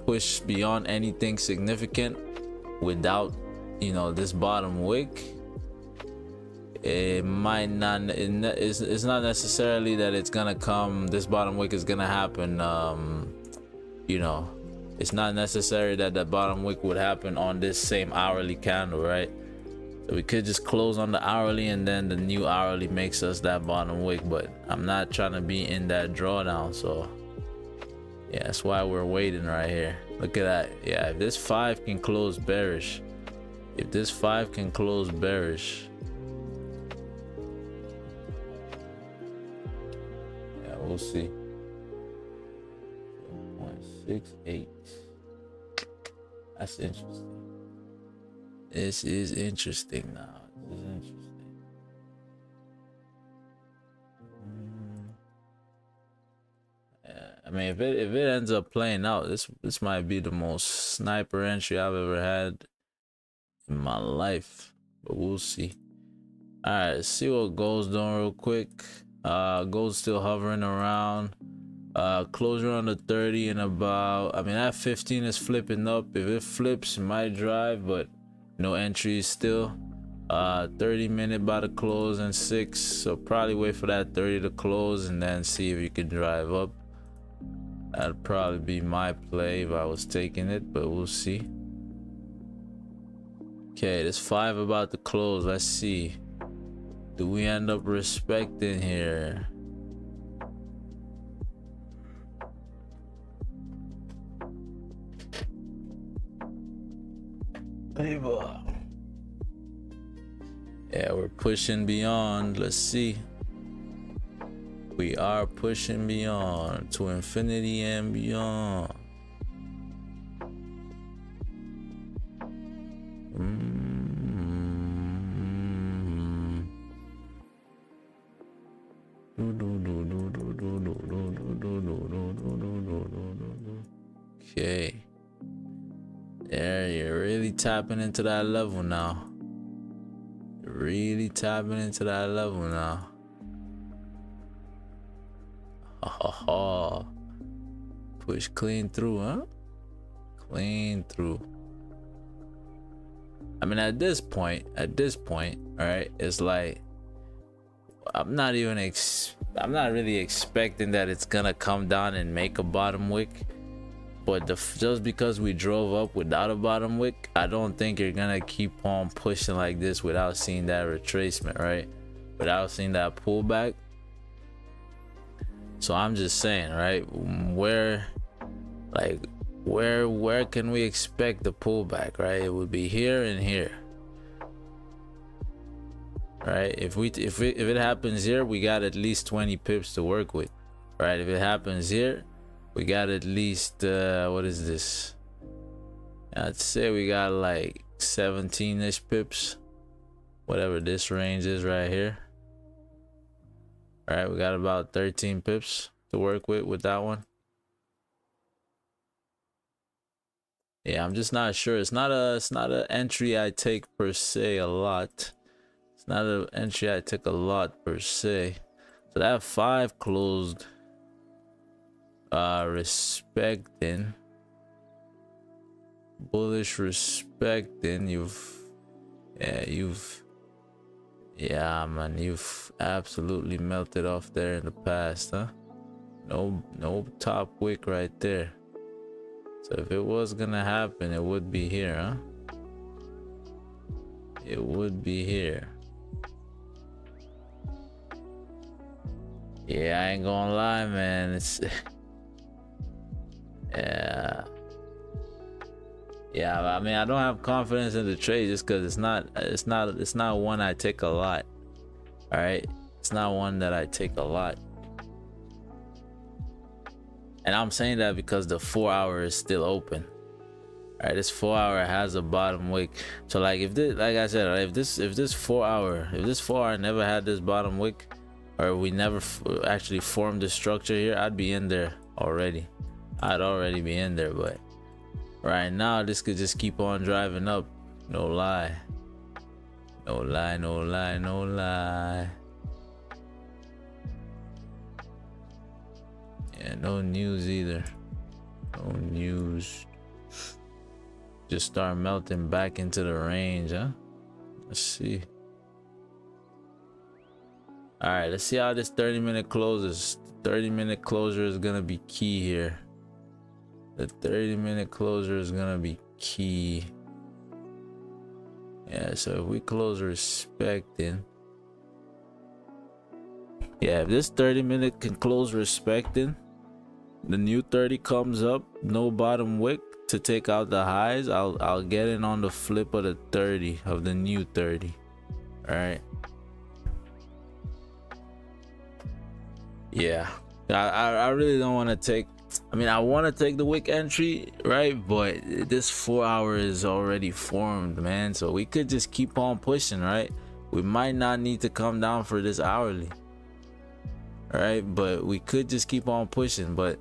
push beyond anything significant without you know, this bottom wick, it might not, it's not necessarily that it's gonna come, this bottom wick is gonna happen, you know, it's not necessary that the bottom wick would happen on this same hourly candle, right? So we could just close on the hourly and then the new hourly makes us that bottom wick, but I'm not trying to be in that drawdown. So yeah, that's why we're waiting right here. Look at that. Yeah, if this 5 can close bearish, if this 5 can close bearish, yeah, we'll see. 0.68. That's interesting. This is interesting now. This is interesting. Yeah, I mean, if it ends up playing out, this might be the most sniper entry I've ever had in my life. But we'll see. All right, let's see what gold's doing real quick. Gold's still hovering around. Closure on the 30 and about. I mean, that 15 is flipping up. If it flips, it might drive, but no entries still. 30-minute about to close in 6, so probably wait for that 30 to close and then see if you can drive up. That'd probably be my play if I was taking it, but we'll see. Okay, this 5 about to close. Let's see, do we end up respecting here? Yeah, we're pushing beyond. Let's see. We are pushing beyond to infinity and beyond. Okay. There, you're really tapping into that level now. You're really tapping into that level now. Push clean through, huh? Clean through. I mean, at this point, all right, it's like I'm not really expecting that it's gonna come down and make a bottom wick. But just because we drove up without a bottom wick, I don't think you're gonna keep on pushing like this without seeing that retracement, right? Without seeing that pullback. So I'm just saying, right? Where can we expect the pullback, right? It would be here and here, right? If it happens here, we got at least 20 pips to work with, right? If it happens here, we got at least what is this? I'd say we got like 17-ish pips, whatever this range is right here. All right, we got about 13 pips to work with that one. Yeah, I'm just not sure. It's not an entry I take per se a lot. It's not an entry I take a lot per se. So that 5 closed respecting, bullish respecting. Yeah man, you've absolutely melted off there in the past, huh? No top wick right there. So if it was gonna happen, it would be here, huh? It would be here. Yeah, I ain't gonna lie, man. It's yeah, I mean, I don't have confidence in the trade just because it's not one I take a lot. All right, it's not one that I take a lot, and I'm saying that because the 4 hour is still open. All right, this 4 hour has a bottom wick. So like if this, like I said, right, if this 4 hour never had this bottom wick, or we never actually formed the structure here, I'd be in there already. I'd already be in there, but right now this could just keep on driving up. No lie. No lie, no lie, no lie. Yeah, no news either. No news. just start melting back into the range, huh? Let's see. All right, let's see how this 30-minute closes. 30-minute closure is gonna be key here. The 30-minute closure is gonna be key. Yeah, so if we close respecting, yeah, if this 30-minute can close respecting, the new 30 comes up, no bottom wick to take out the highs, I'll get in on the flip of the 30 of the new 30. All right. Yeah, I really don't want to take, I mean, I want to take the wick entry, right? But this 4 hour is already formed, man. So we could just keep on pushing, right? We might not need to come down for this hourly, right? But we could just keep on pushing. But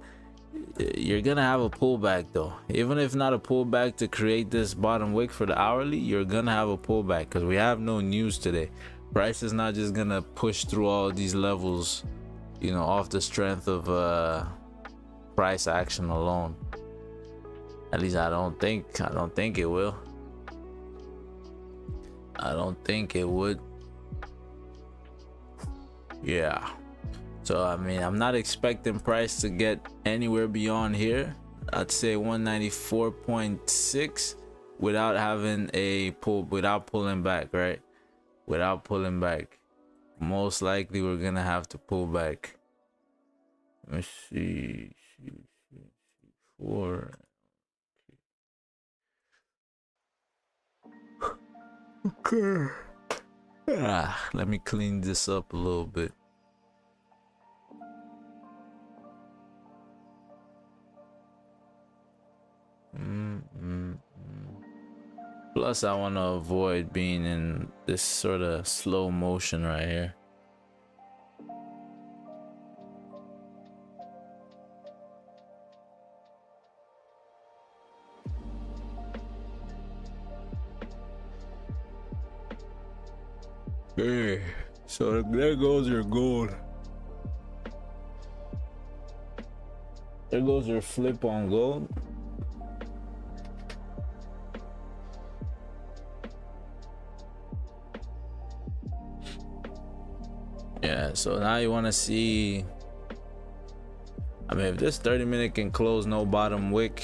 you're gonna have a pullback though. Even if not a pullback to create this bottom wick for the hourly, you're gonna have a pullback because we have no news today. Price is not just gonna push through all these levels, you know, off the strength of price action alone. At least I don't think it will. I don't think it would. Yeah. So I mean, I'm not expecting price to get anywhere beyond here. I'd say 194.6 without having a pull, without pulling back, right? Without pulling back. Most likely we're gonna have to pull back. Let's see. Four. Okay. Let me clean this up a little bit. Plus, I want to avoid being in this sort of slow motion right here. Okay, so there goes your gold. There goes your flip on gold. Yeah, so now you want to see, I mean, if this 30-minute can close no bottom wick,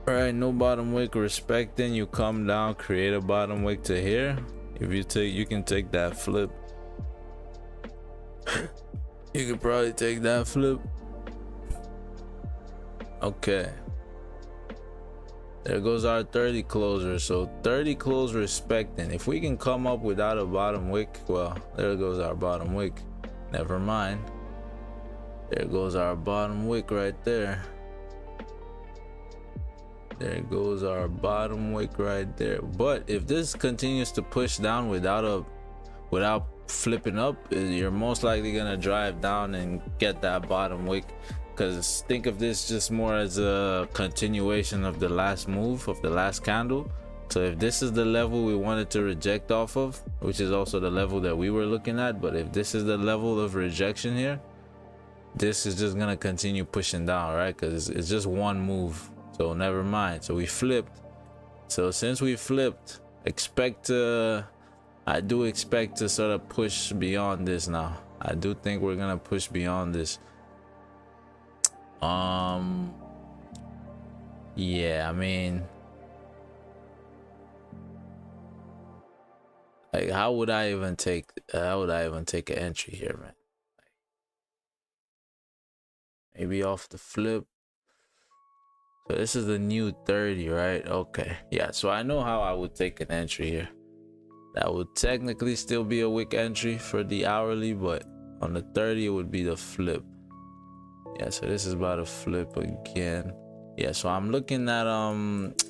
all right, no bottom wick respecting, you come down, create a bottom wick to here. If you take, you can take that flip. You could probably take that flip. Okay, there goes our 30 closer. So 30 close respecting. If we can come up without a bottom wick, well, there goes our bottom wick. Never mind, there goes our bottom wick right there. There goes our bottom wick right there. But if this continues to push down without flipping up, you're most likely gonna drive down and get that bottom wick. Because think of this just more as a continuation of the last move of the last candle. So if this is the level we wanted to reject off of, which is also the level that we were looking at, but if this is the level of rejection here, this is just gonna continue pushing down, right? Because it's just one move. So never mind. So we flipped. So since we flipped, I do expect to sort of push beyond this now. I do think we're gonna push beyond this. Yeah, I mean, like, how would I even take an entry here, man? Maybe off the flip. So this is the new 30, right? Okay, yeah, so I know how I would take an entry here. That would technically still be a wick entry for the hourly, but on the 30 it would be the flip. Yeah, so this is about to flip again. Yeah, so I'm looking at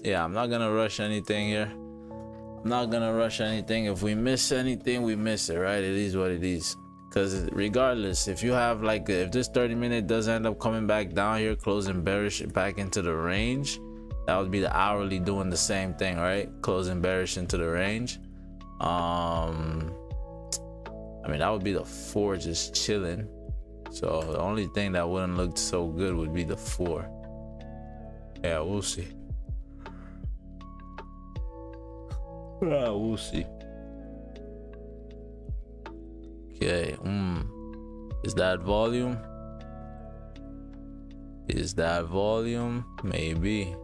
yeah, I'm not gonna rush anything here. I'm not gonna rush anything. If we miss anything, we miss it, right? It is what it is. Because regardless, if you have like, if this 30-minute does end up coming back down here, closing bearish back into the range, that would be the hourly doing the same thing, right? Closing bearish into the range. I mean, that would be the 4 just chilling. So the only thing that wouldn't look so good would be the 4. Yeah, we'll see. We'll see. Okay. Is that volume? Is that volume? Maybe.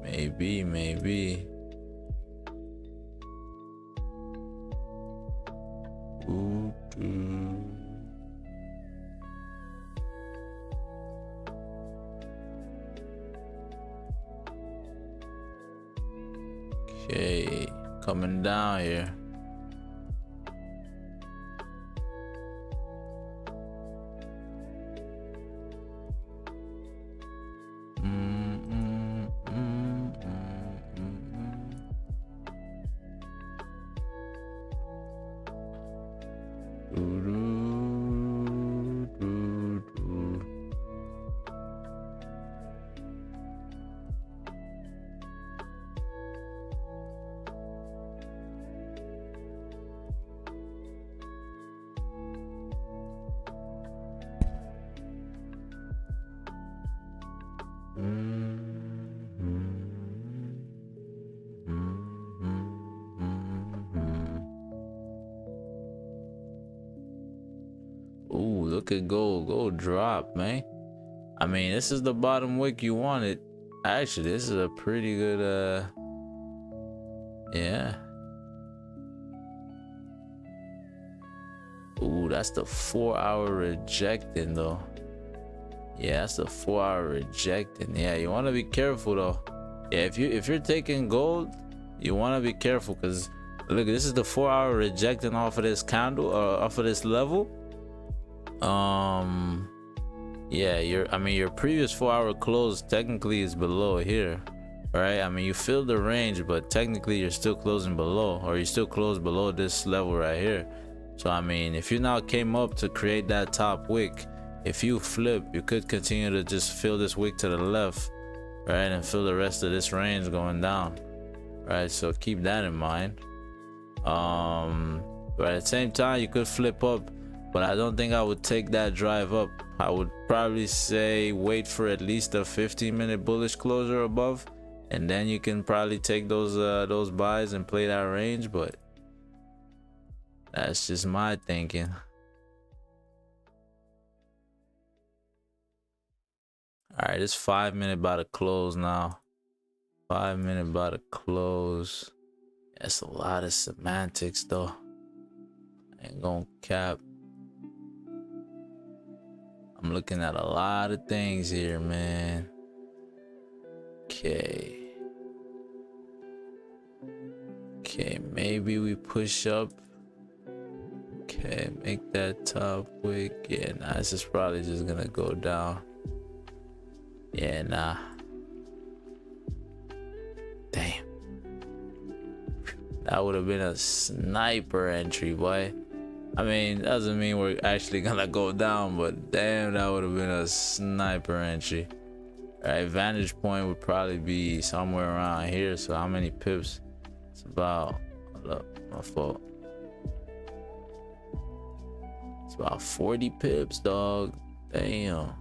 Maybe. Ooh, okay, coming down here. Ooh, look at gold drop, man. I mean, this is the bottom wick you wanted. Actually, this is a pretty good yeah. Ooh, that's the 4-hour rejecting though. Yeah, that's the 4-hour rejecting. Yeah, you want to be careful though. Yeah, if you're taking gold, you want to be careful, because look, this is the 4-hour rejecting off of this candle, off of this level. Yeah, your previous 4-hour close technically is below here, right? I mean, you filled the range, but technically you're still closing below, or you still close below this level right here. So I mean, if you now came up to create that top wick, if you flip, you could continue to just fill this wick to the left, right, and fill the rest of this range going down, right? So keep that in mind. But at the same time, you could flip up, but I don't think I would take that drive up. I would probably say wait for at least a 15-minute bullish closure above, and then you can probably take those buys and play that range. But that's just my thinking. All right, it's 5-minute about to close now. 5-minute about to close. That's a lot of semantics though. I ain't gonna cap. I'm looking at a lot of things here, man. Okay, maybe we push up. Okay, make that top wick. Yeah, nah, this is probably just gonna go down. Yeah, nah. Damn. That would have been a sniper entry, boy. I mean, doesn't mean we're actually gonna go down, but damn, that would have been a sniper entry. All right, vantage point would probably be somewhere around here. So how many pips? It's about, look, my fault. It's about 40 pips, dog. Damn.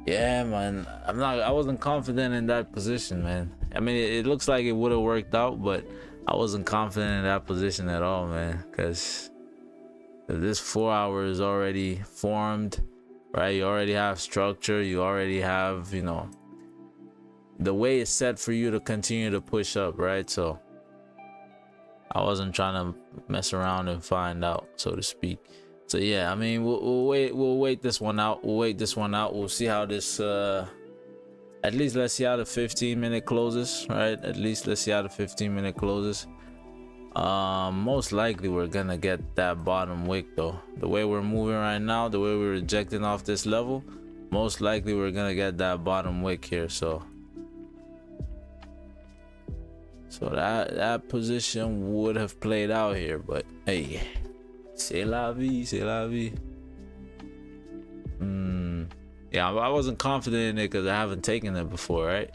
Yeah, man. I wasn't confident in that position, man. I mean, it looks like it would have worked out, but I wasn't confident in that position at all, man, because this 4 hours already formed, right? You already have structure, you already have, you know, the way it's set for you to continue to push up, right? So I wasn't trying to mess around and find out, so to speak. So yeah, I mean, we'll wait this one out. We'll see how this at least let's see how the 15-minute closes, right? At least let's see how the 15-minute closes. Most likely we're gonna get that bottom wick though. The way we're moving right now, the way we're rejecting off this level, most likely we're gonna get that bottom wick here. So that position would have played out here, but hey, c'est la vie, c'est la vie. Yeah, I wasn't confident in it because I haven't taken it before, right?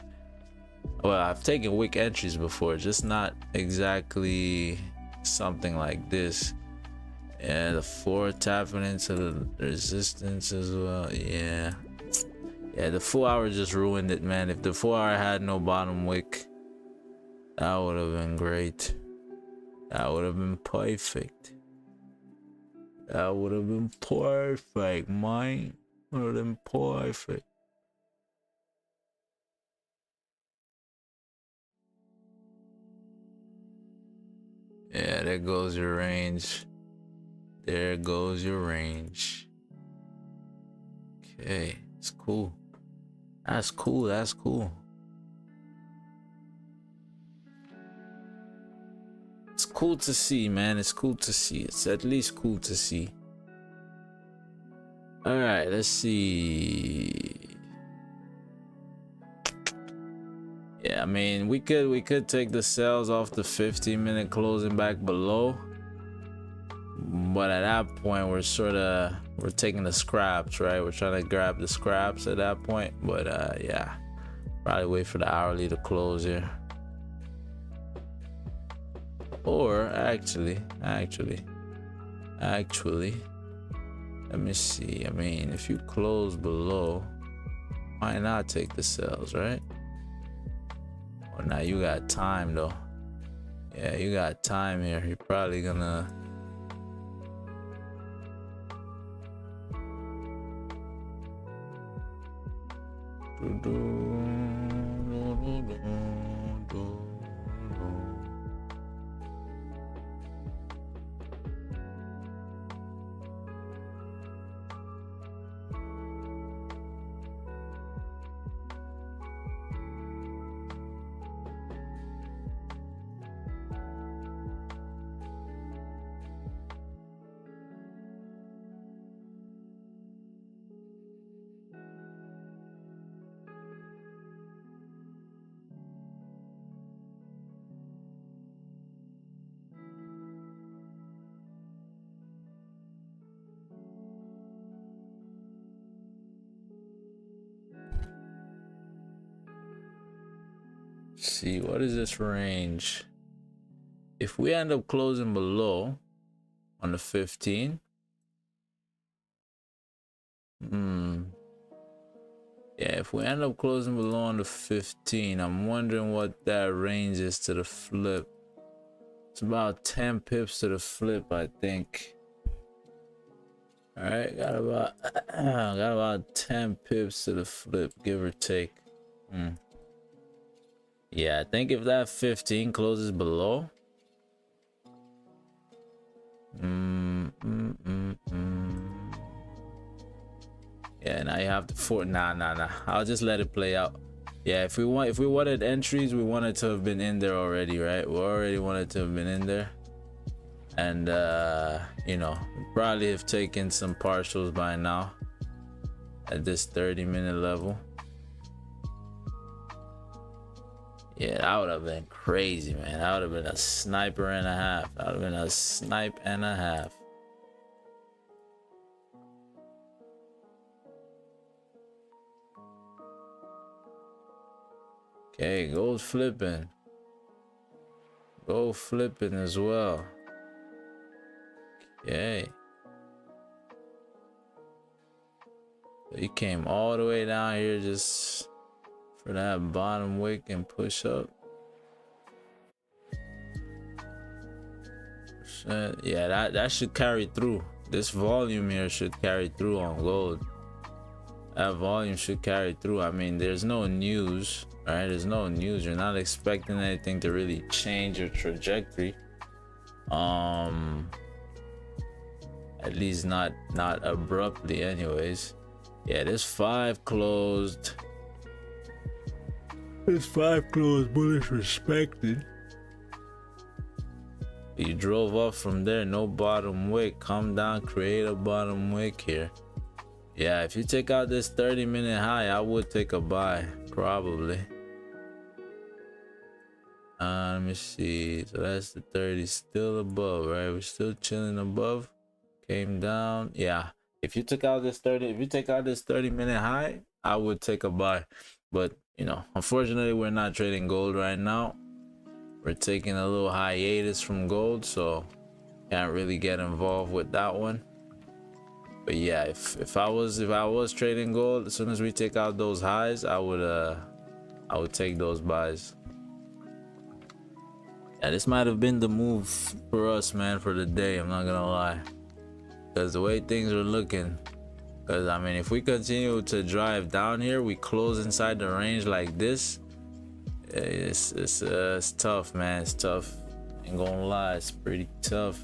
Well, I've taken wick entries before, just not exactly something like this. Yeah, the 4 tapping into the resistance as well. Yeah, the 4 hour just ruined it, man. If the 4 hour had no bottom wick, That would have been great. That would have been perfect. That would have been perfect, man. Would have been perfect. Yeah, there goes your range. There goes your range. Okay, it's cool. That's cool. That's cool. It's cool to see, man. It's cool to see. It's at least cool to see. All right, let's see. Yeah, I mean, we could take the sales off the 15-minute closing back below, but at that point we're taking the scraps, right? We're trying to grab the scraps at that point. But yeah, probably wait for the hourly to close here. Or actually, let me see. I mean, if you close below, why not take the sales, right? Well, now you got time though. Yeah, you got time here. You're probably gonna see what is this range. If we end up closing below on the 15, yeah, if we end up closing below on the 15, I'm wondering what that range is to the flip. It's about 10 pips to the flip, I think. All right, got about 10 pips to the flip, give or take. Yeah, I think if that 15 closes below, yeah, now you have to nah. I'll just let it play out. Yeah, if we wanted entries, we wanted to have been in there already, right? We already wanted to have been in there, and you know, probably have taken some partials by now at this 30-minute level. Yeah, that would have been crazy, man. That would have been a sniper and a half. That would have been a snipe and a half. Okay, gold flipping. Gold flipping as well. Okay. So you came all the way down here just for that bottom wick and push up. Yeah, that should carry through. This volume here should carry through on gold. That volume should carry through. I mean, there's no news, right? There's no news. You're not expecting anything to really change your trajectory. At least not abruptly anyways. Yeah, this 5 closed. This 5 closed, bullish respected. You drove up from there, no bottom wick. Come down, create a bottom wick here. Yeah, if you take out this 30-minute high, I would take a buy, probably. Let me see. So that's the 30 still above, right? We're still chilling above. Came down. Yeah. If you took out this 30-minute high, I would take a buy. But you know, unfortunately, we're not trading gold right now. We're taking a little hiatus from gold, so can't really get involved with that one. But yeah, if I was trading gold, as soon as we take out those highs, I would take those buys. Yeah, this might have been the move for us, man, for the day. I'm not gonna lie, because the way things are looking. Because I mean, if we continue to drive down here, we close inside the range like this. It's tough, man. It's tough. Ain't gonna lie, it's pretty tough.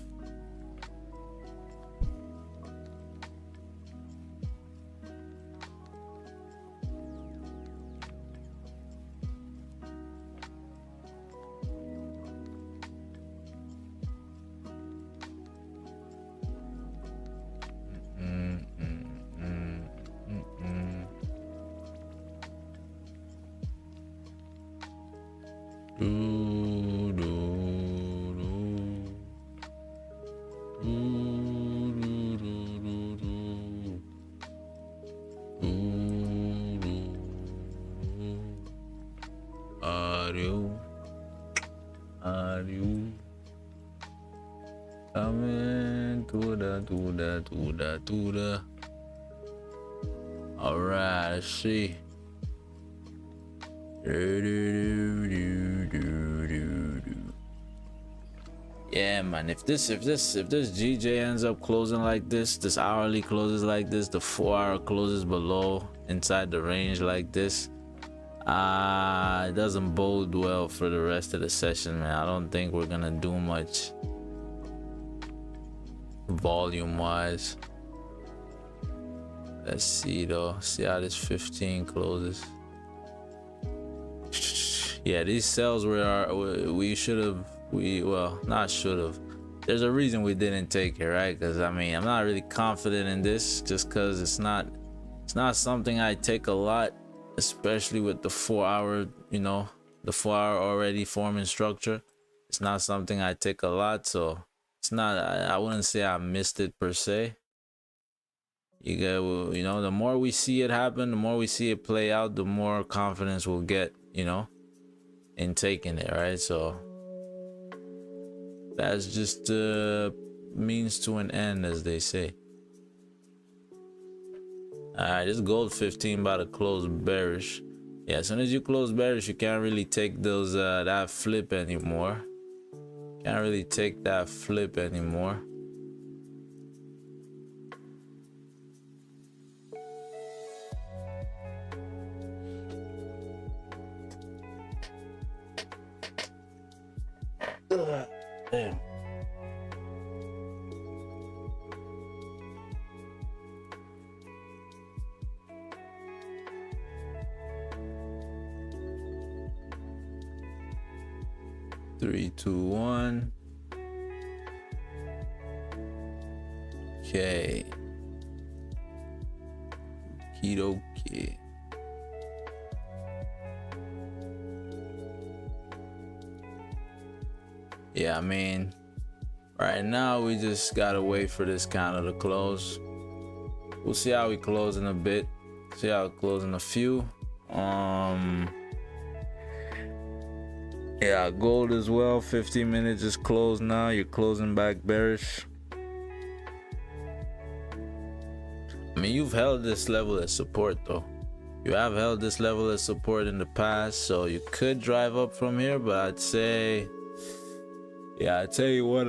Are you coming to the all right, let's see. Yeah, man, if this GJ ends up closing like this hourly closes like this, the 4-hour closes below inside the range like this, it doesn't bode well for the rest of the session, man. I don't think we're gonna do much volume wise. Let's see though, see how this 15 closes. Yeah, these sells we should have, well, not should have. There's a reason we didn't take it, right? Because I mean, I'm not really confident in this, just because it's not something I take a lot, especially with the 4-hour, you know, the 4-hour already forming structure. It's not something I take a lot, so it's not, I wouldn't say I missed it per se. You get, you know, the more we see it happen, the more we see it play out, the more confidence we'll get, you know, in taking it, right? So that's just means to an end, as they say. All right, this gold 15 about to close bearish. Yeah, as soon as you close bearish, you can't really take those that flip anymore. Can't really take that flip anymore. Damn. Three, two, one. Okay. Okie. Yeah, I mean, right now we just gotta wait for this candle to close. We'll see how we close in a bit. See how it close in a few. Yeah, gold as well. 15 minutes is closed now. You're closing back bearish. I mean, you've held this level as support though. You have held this level as support in the past, so you could drive up from here, but I'd say, yeah, I tell you what,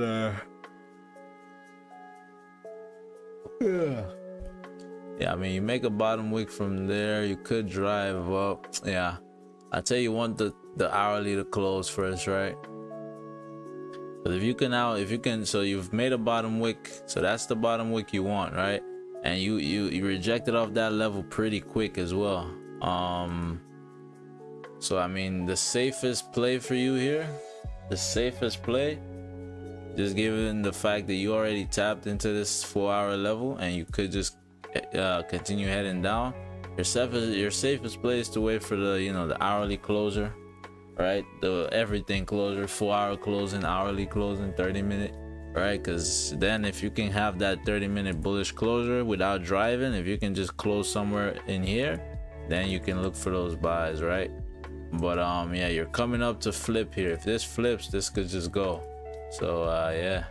yeah, I mean, you make a bottom wick from there, you could drive up. Yeah, I tell you, want the hourly to close first, right? But if you can, so you've made a bottom wick, so that's the bottom wick you want, right? And you rejected off that level pretty quick as well. So I mean, the safest play for you here, the safest play, just given the fact that you already tapped into this 4-hour level and you could just continue heading down, your safest play is to wait for the, you know, the hourly closure, right? The everything closure, 4-hour closing, hourly closing, 30-minute, right? Because then if you can have that 30-minute bullish closure without driving, if you can just close somewhere in here, then you can look for those buys, right? But yeah, you're coming up to flip here. If this flips, this could just go. So yeah,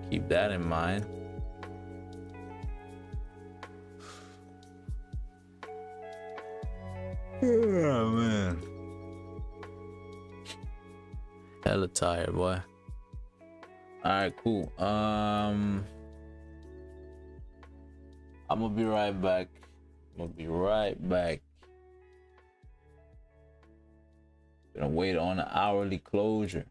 keep that in mind. Yeah, man. hella tired, boy. All right, cool. I'm gonna be right back. Gonna wait on the hourly closure.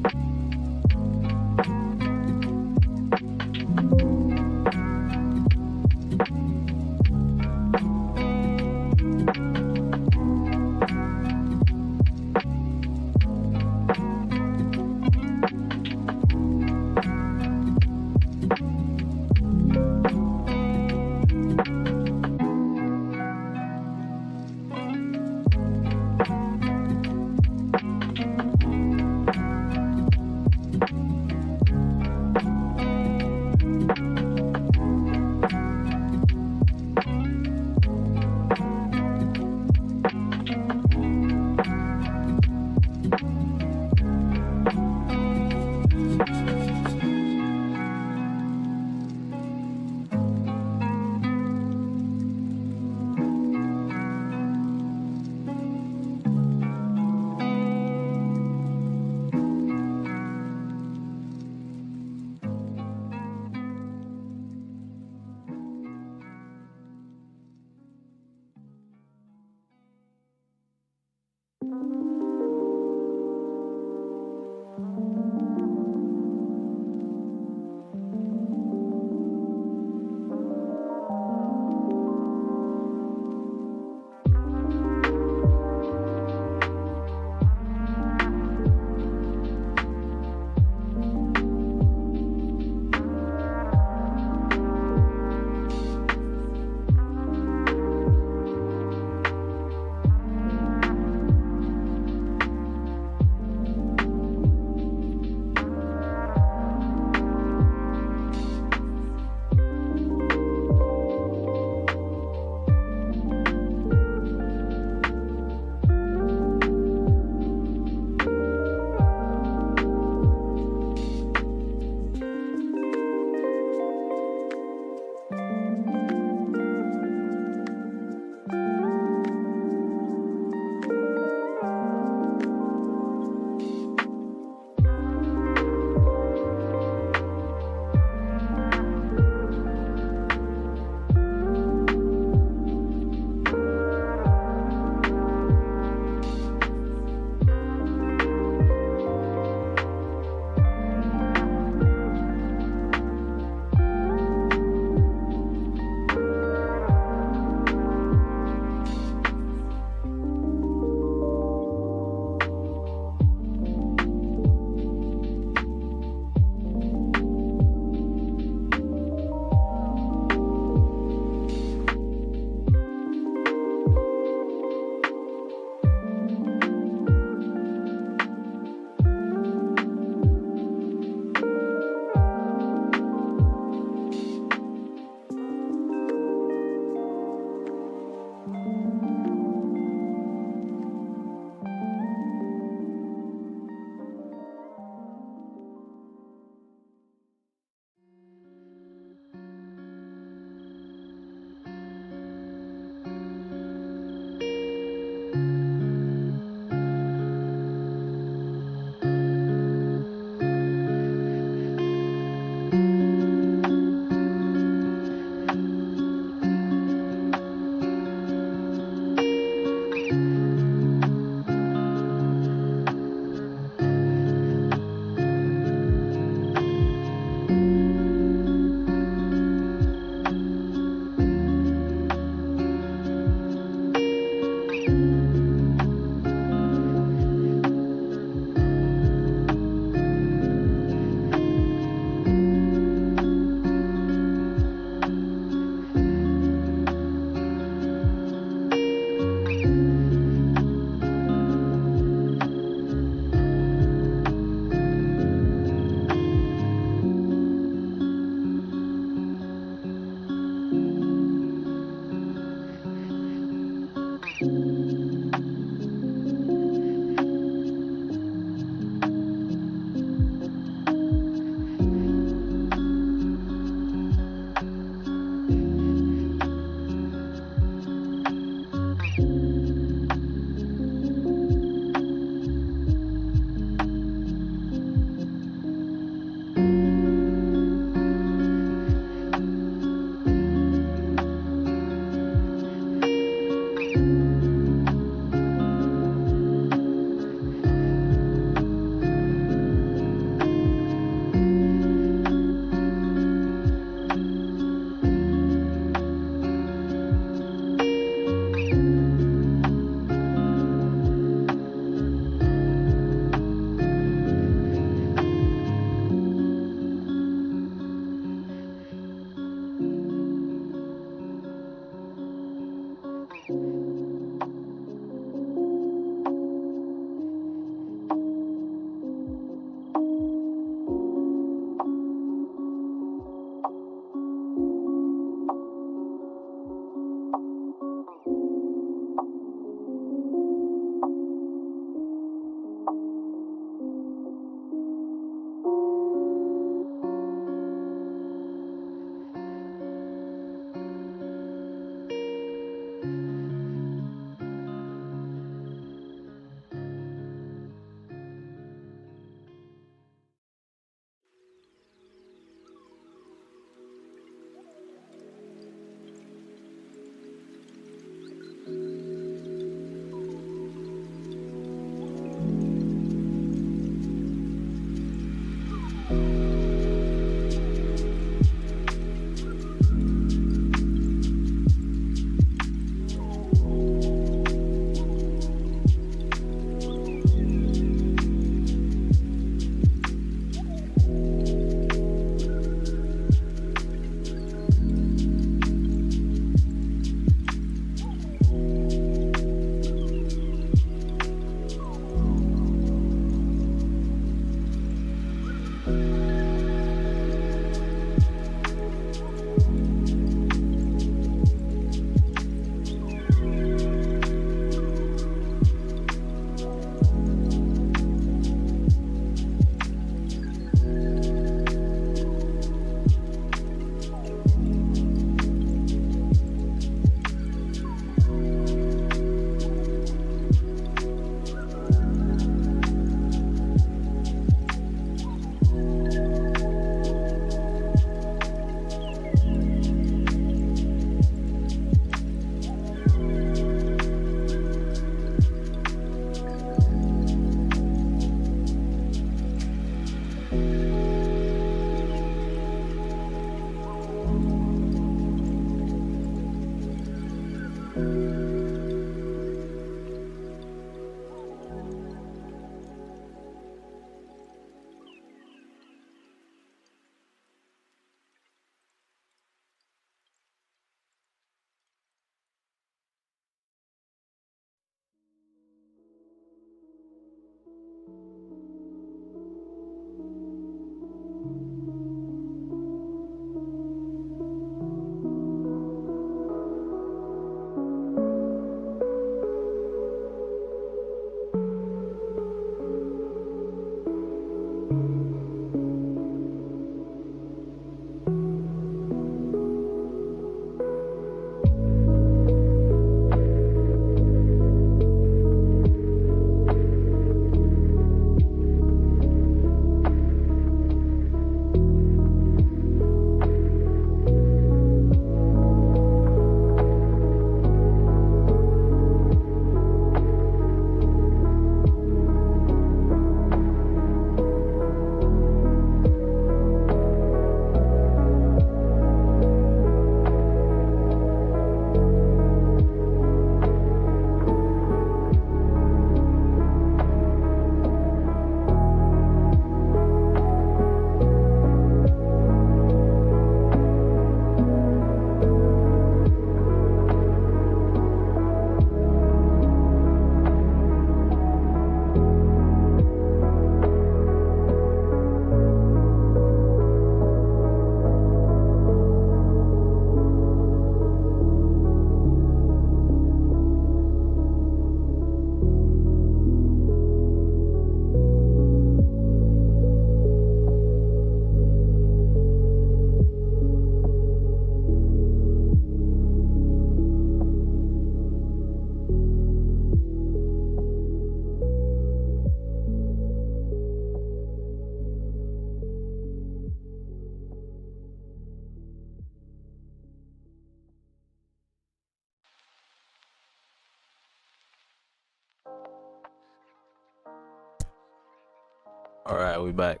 All right, we back.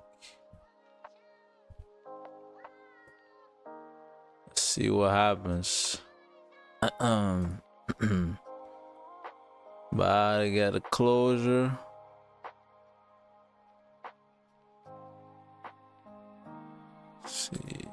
Let's see what happens. About to get a closure. Let's see.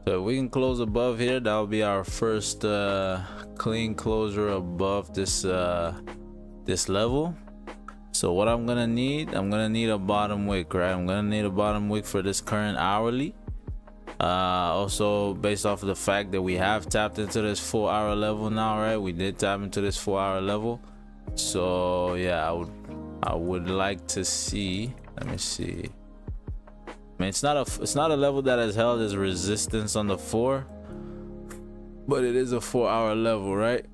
So if we can close above here, that'll be our first clean closure above this this level. So what I'm gonna need a bottom wick, right? I'm gonna need a bottom wick for this current hourly. Also based off of the fact that we have tapped into this 4-hour level now, right? We did tap into this 4-hour level. So yeah, I would like to see, let me see. I mean, it's not a level that has held as resistance on the 4, but it is a 4-hour level, right?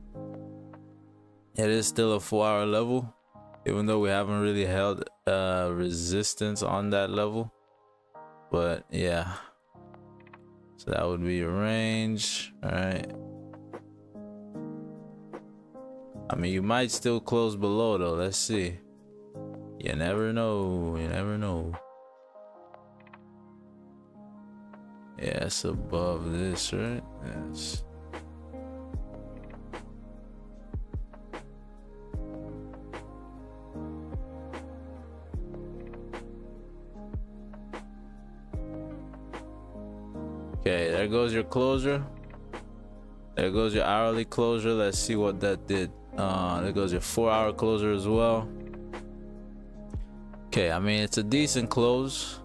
It is still a 4-hour level, even though we haven't really held resistance on that level. But yeah, so that would be your range. All right, I mean, you might still close below though. Let's see. You never know, you never know. Yeah, it's above this, right? Yes. Okay, there goes your closure. There goes your hourly closure. Let's see what that did. There goes your 4-hour closure as well. Okay, I mean, it's a decent close.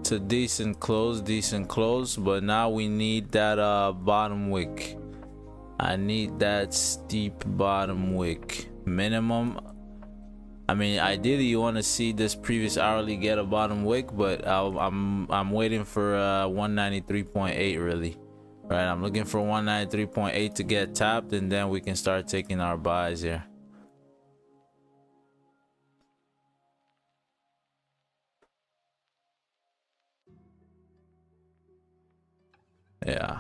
It's a decent close, but now we need that bottom wick. I need that steep bottom wick minimum. I mean, ideally you want to see this previous hourly get a bottom wick, but I'm waiting for 193.8 really, right? I'm looking for 193.8 to get tapped, and then we can start taking our buys here. Yeah,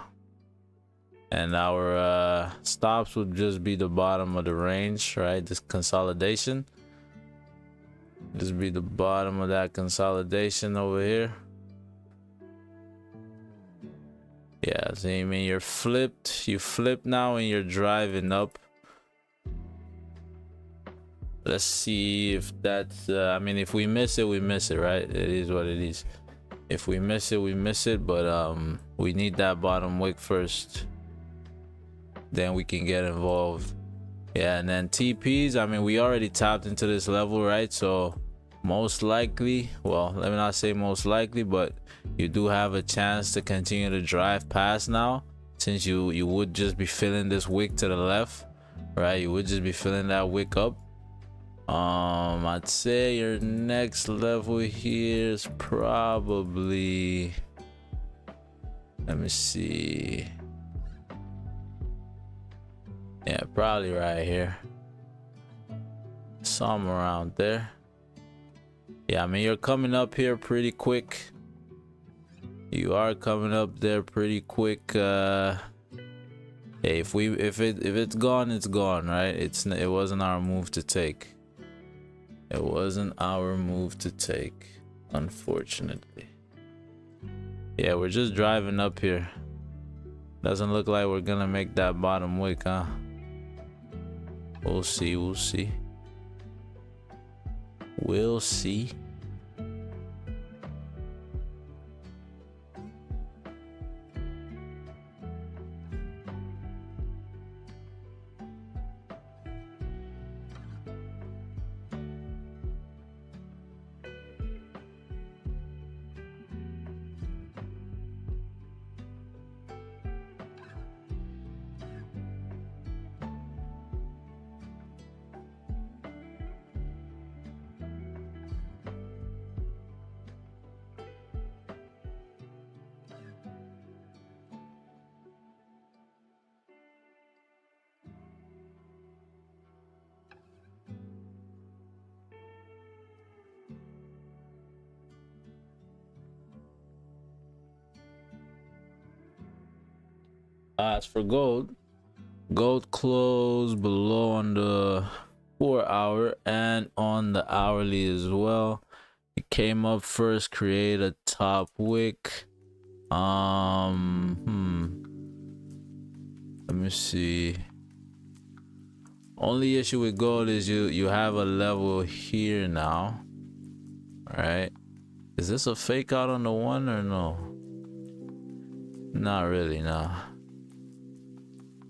and our stops would just be the bottom of the range, right? This consolidation, just be the bottom of that consolidation over here. Yeah, so I mean, you flipped now and you're driving up. Let's see if that's I mean, if we miss it, we miss it, right? It is what it is. If we miss it, we miss it, but we need that bottom wick first, then we can get involved. Yeah, and then TPs, I mean, we already tapped into this level, right? So most likely, well, let me not say most likely, but you do have a chance to continue to drive past now, since you would just be filling this wick to the left, right? You would just be filling that wick up. I'd say your next level here is probably, let me see, yeah, probably right here, somewhere around there. Yeah, I mean, you're coming up here pretty quick. You are coming up there pretty quick. Yeah, if it's gone, it's gone, right? It wasn't our move to take. It wasn't our move to take, unfortunately. Yeah, we're just driving up here. Doesn't look like we're gonna make that bottom wick, huh? We'll see, we'll see. We'll see. As for gold, gold closed below on the 4-hour and on the hourly as well. It came up first, create a top wick. Let me see. Only issue with gold is you have a level here now. All right, is this a fake out on the one or no? Not really, nah.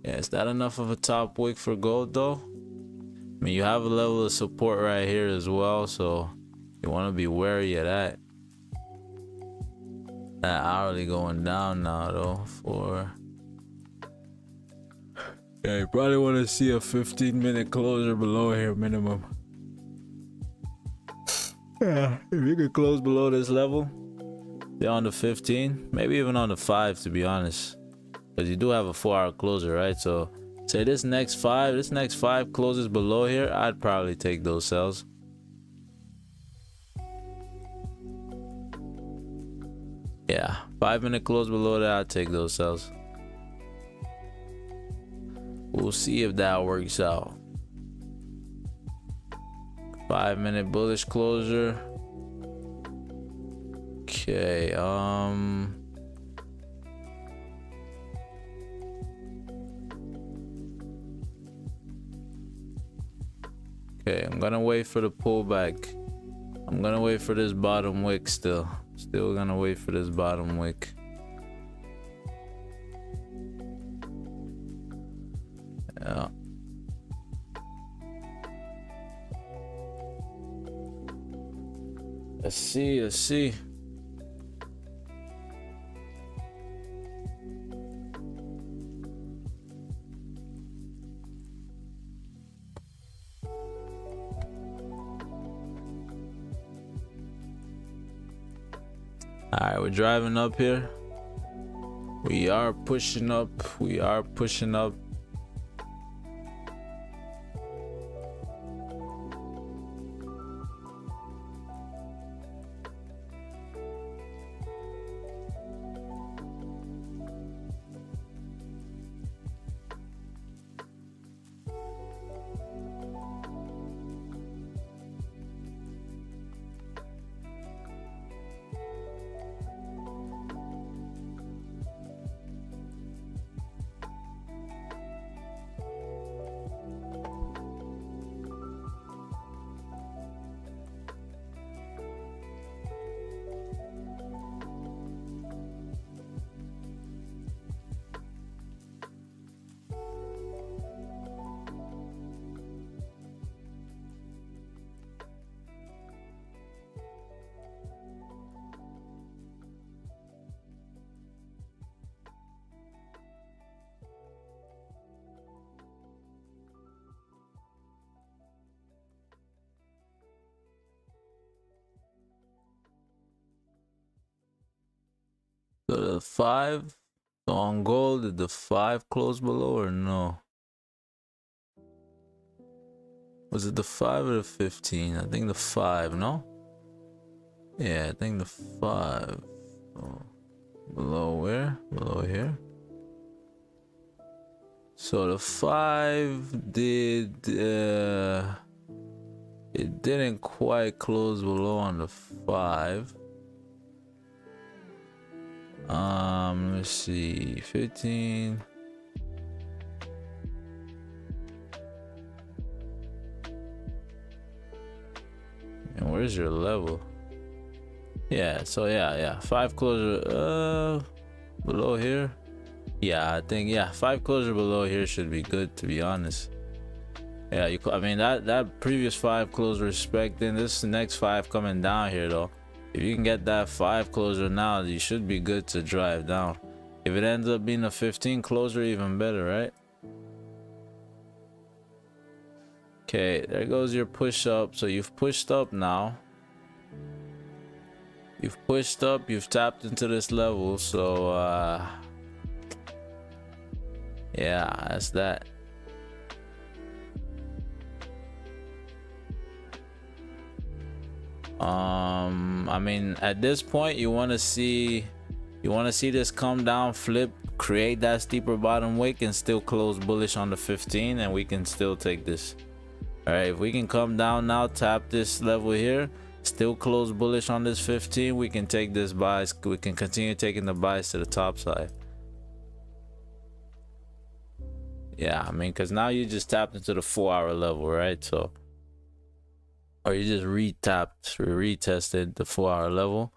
Yeah, is that enough of a top wick for gold though? I mean, you have a level of support right here as well, so you want to be wary of that. That hourly going down now though. Yeah, you probably want to see a 15-minute closure below here minimum. Yeah, if you could close below this level, be on the 15, maybe even on the 5 to be honest, because you do have a 4-hour closure, right? So say this next five closes below here, I'd probably take those sells. Yeah, 5-minute close below that, I'd take those sells. We'll see if that works out. 5-minute bullish closure. Okay, okay, I'm gonna wait for the pullback. I'm gonna wait for this bottom wick still gonna wait for this bottom wick. Yeah. Let's see. All right, we're driving up here. We are pushing up. So the 5, so on gold, did the 5 close below or no? Was it the 5 or the 15? I think the 5, no? Yeah, I think the 5. Oh, below where? Below here. So the 5 did, it didn't quite close below on the 5. Let's see, 15. And where's your level? Yeah, so yeah, 5 closure below here. Yeah, I think 5 closure below here should be good, to be honest. Yeah, I mean that previous 5 close respecting this next 5 coming down here though. If you can get that 5 closure now, you should be good to drive down. If it ends up being a 15 closure, even better, right? Okay, there goes your push up. So you've pushed up now. You've pushed up, you've tapped into this level. So yeah, that's that. I mean, at this point you want to see this come down, flip, create that steeper bottom wick and still close bullish on the 15, and we can still take this. All right, if we can come down now, tap this level here, still close bullish on this 15, we can take this buys. We can continue taking the buys to the top side. Yeah, I mean, because now you just tapped into the 4-hour level, right? So, or you just retested the 4-hour level.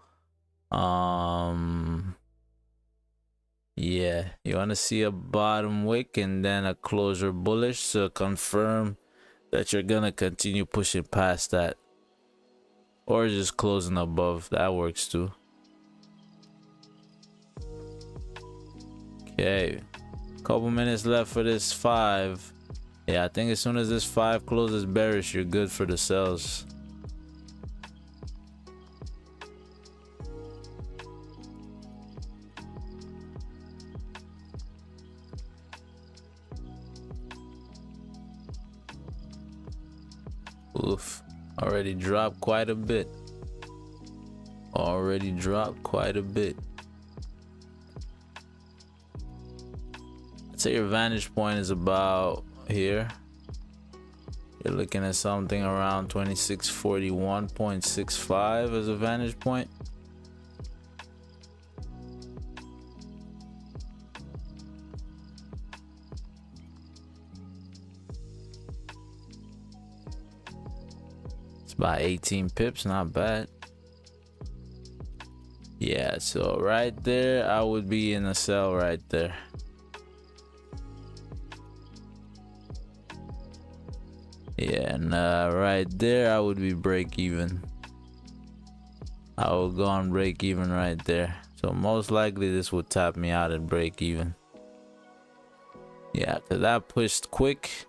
Yeah, you want to see a bottom wick and then a closure bullish to confirm that you're gonna continue pushing past that, or just closing above. That works too. Okay, couple minutes left for this 5. Yeah, I think as soon as this 5 closes bearish, you're good for the sells. Oof, already dropped quite a bit. I'd say your vantage point is about here. You're looking at something around 2641.65 as a vantage point. About 18 pips, not bad. Yeah, so right there I would be in a sell right there. Yeah, and right there I would be break even. I would go on break even right there. So most likely this would tap me out at break even. Yeah, because that pushed quick.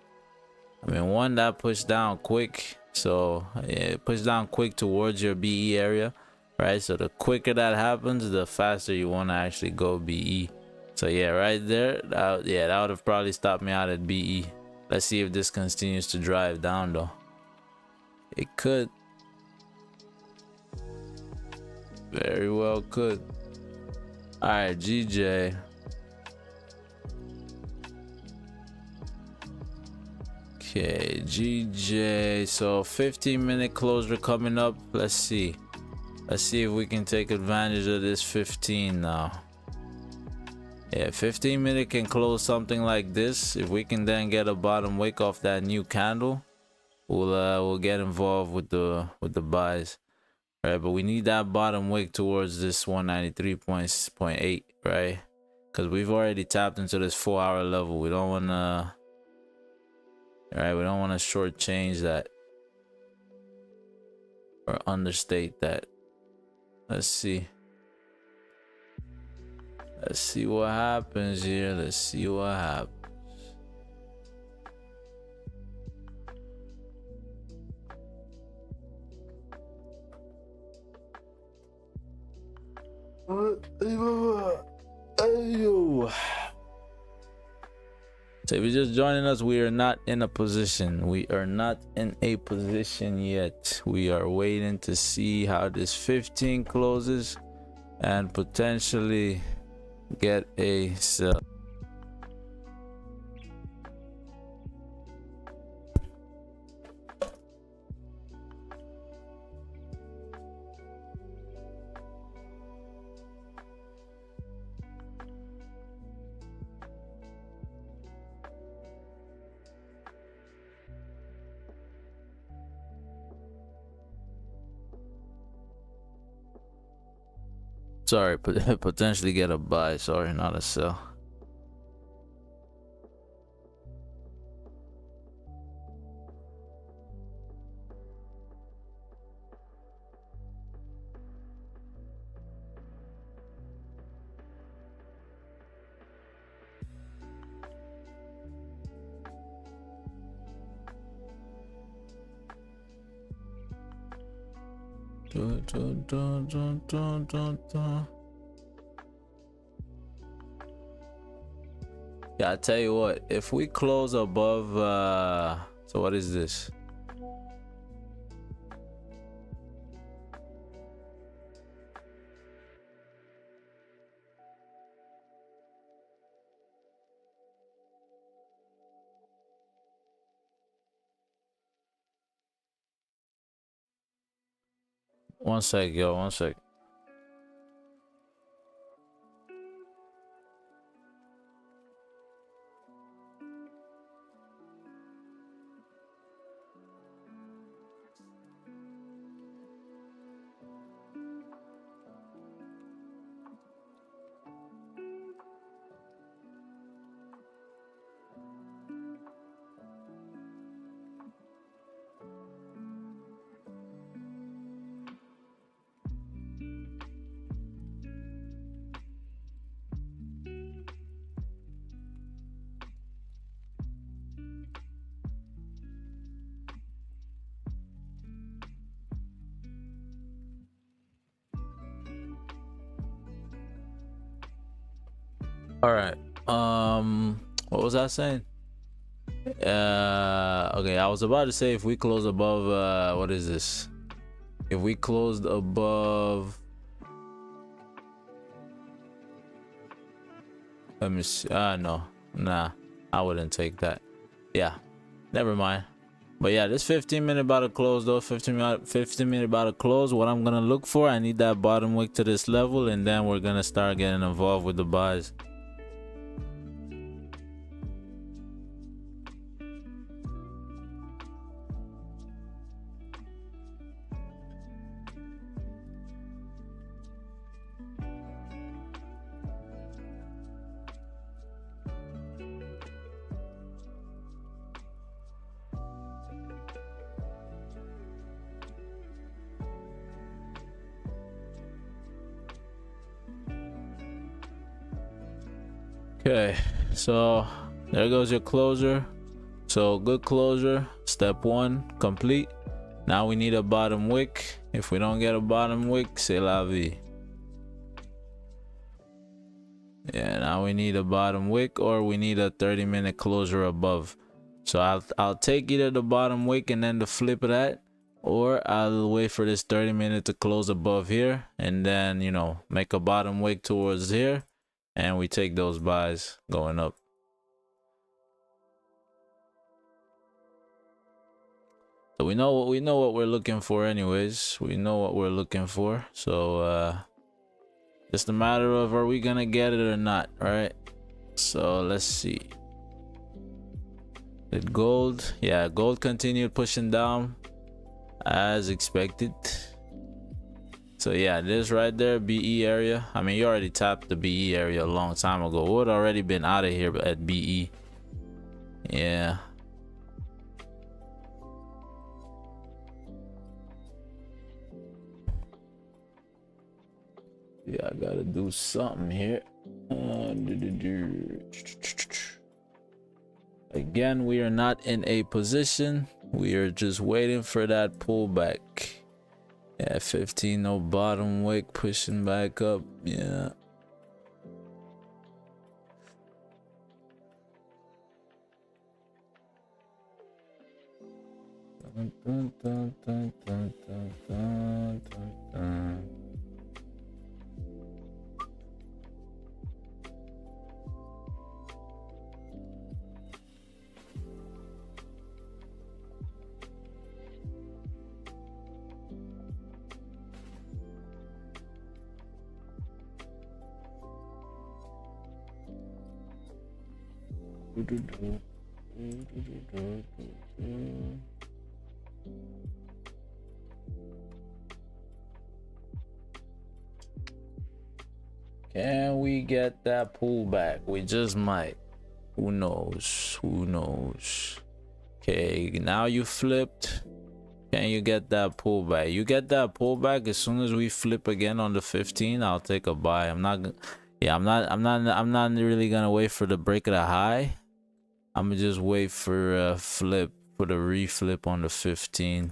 I mean, one, that pushed down quick. So it pushed down quick towards your BE area, right? So the quicker that happens, the faster you want to actually go BE. So yeah, right there, that would have probably stopped me out at BE. Let's see if this continues to drive down though. It could. Very well could. All right, GJ. Okay, GJ. So 15-minute closure coming up. Let's see if we can take advantage of this 15 now. Yeah, 15-minute can close something like this. If we can then get a bottom wick off that new candle, we'll get involved with the buys. All right, but we need that bottom wick towards this 193.8, right? Because we've already tapped into this 4-hour level. We don't want to. All right, we don't want to shortchange that or understate that. Let's see what happens here. Let's see what happens. So if you're just joining us, we are not in a position. We are not in a position yet. We are waiting to see how this 15 closes and potentially get a sell. Sorry, potentially get a buy. Sorry, not a sell. Yeah, I tell you what, if we close above so what is this? One sec, yo, one sec. All right. What was I saying? Okay, I was about to say if we close above what is this? If we closed above, let me see. No, nah, I wouldn't take that. Yeah, never mind. But yeah, this 15-minute about to close though. 15-minute about to close. What I'm gonna look for, I need that bottom wick to this level, and then we're gonna start getting involved with the buys. Okay, so there goes your closer. So good closure. Step 1 complete. Now we need a bottom wick. If we don't get a bottom wick, c'est la vie. Yeah, now we need a bottom wick, or we need a 30-minute closure above. So I'll take either the bottom wick and then the flip of that, or I'll wait for this 30-minute to close above here, and then, you know, make a bottom wick towards here, and we take those buys going up. So we know what we're looking for anyways. We know what we're looking for. So just a matter of, are we gonna get it or not, right? So let's see. Did gold? Yeah, gold continued pushing down as expected. So yeah, this right there, BE area. I mean, you already tapped the BE area a long time ago. We would already been out of here at BE. Yeah. Yeah, I gotta do something here. Again, we are not in a position. We are just waiting for that pullback. Yeah, 15, no bottom wick, pushing back up. Yeah. Can we get that pullback? We just might. Who knows? Who knows? Okay, now you flipped. Can you get that pullback? You get that pullback as soon as we flip again on the 15. I'll take a buy. I'm not really gonna wait for the break of the high. I'm gonna just wait for a flip, for the reflip on the 15.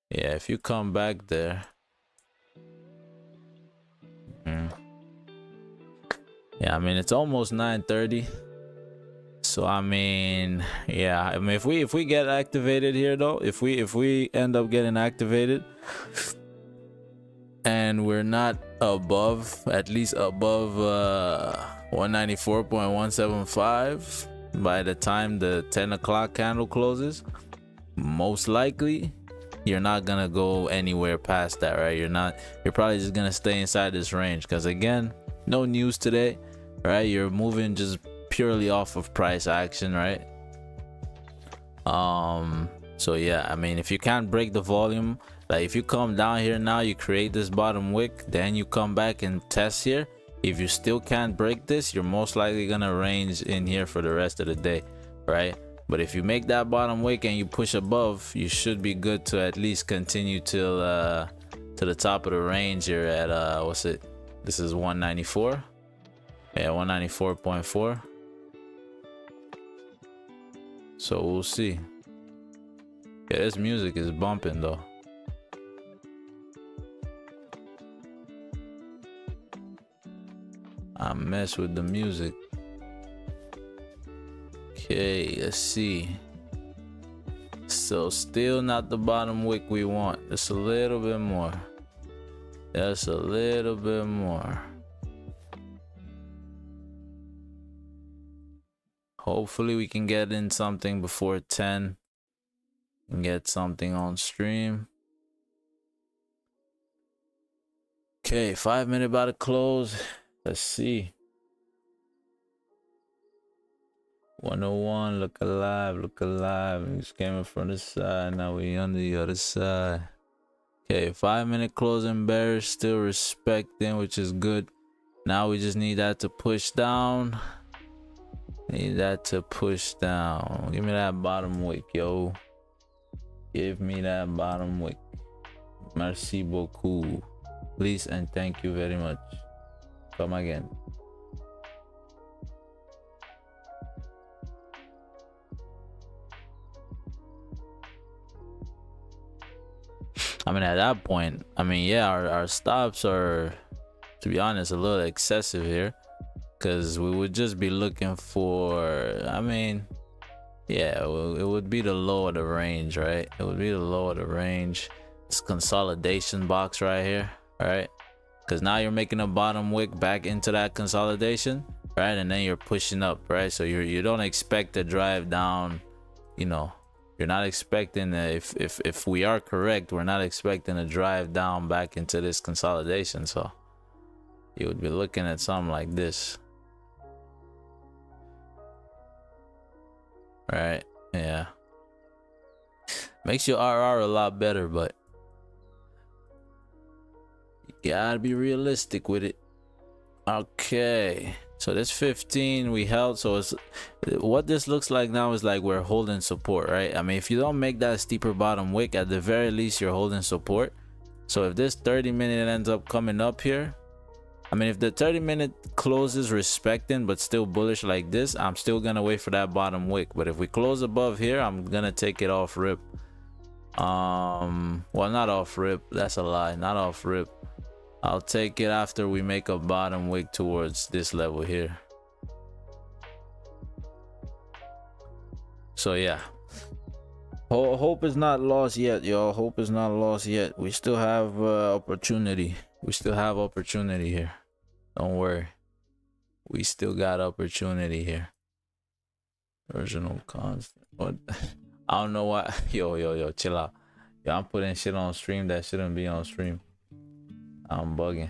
Yeah, if you come back there. Yeah, I mean, it's almost 9:30. So I mean, yeah, I mean, if we get activated here though, if we end up getting activated, and we're not above, at least above 194.175 by the time the 10 o'clock candle closes, most likely you're not gonna go anywhere past that, right? You're probably just gonna stay inside this range, because again, no news today, right? You're moving just purely off of price action, right? So yeah, I mean, if you can't break the volume, like if you come down here now, you create this bottom wick, then you come back and test here. If you still can't break this, you're most likely gonna range in here for the rest of the day, right? But if you make that bottom wick and you push above, you should be good to at least continue till to the top of the range here at what's it, this is 194, yeah, 194.4. so we'll see. Yeah, this music is bumping though. I mess with the music. Okay, let's see. So still not the bottom wick we want. Just a little bit more. Just a little bit more. Hopefully we can get in something before 10 and get something on stream. Okay, 5 minute about to close. Let's see. 101, look alive, look alive. We just came in from the side, now we on the other side. Okay, 5 minute closing bearish, still respecting, which is good. Now we just need that to push down. Need that to push down. Give me that bottom wick, yo. Give me that bottom wick. Merci beaucoup. Please and thank you very much. Come again. I mean, at that point, I mean, yeah, our stops are, to be honest, a little excessive here, because we would just be looking for, I mean, yeah, it would be the low of the range, right? It would be the low of the range. This consolidation box right here, right? Because now you're making a bottom wick back into that consolidation, right? And then you're pushing up, right? So you don't expect to drive down, you know. You're not expecting if we are correct, we're not expecting to drive down back into this consolidation. So you would be looking at something like this, right? Yeah, makes your RR a lot better, but you gotta be realistic with it. Okay, so this 15 we held, so it's what this looks like now is like we're holding support, right? I mean, if you don't make that steeper bottom wick, at the very least you're holding support. So if this 30-minute ends up coming up here, I mean, if the 30-minute closes respecting but still bullish like this, I'm still gonna wait for that bottom wick. But if we close above here, I'm gonna take it off rip. Well, not off rip, that's a lie, not off rip. I'll take it after we make a bottom wick towards this level here. So yeah, hope is not lost yet, y'all. Hope is not lost yet. We still have opportunity. We still have opportunity here. Don't worry, we still got opportunity here. Original constant. What? I don't know why. Yo, chill out. Yo, I'm putting shit on stream that shouldn't be on stream. I'm bugging.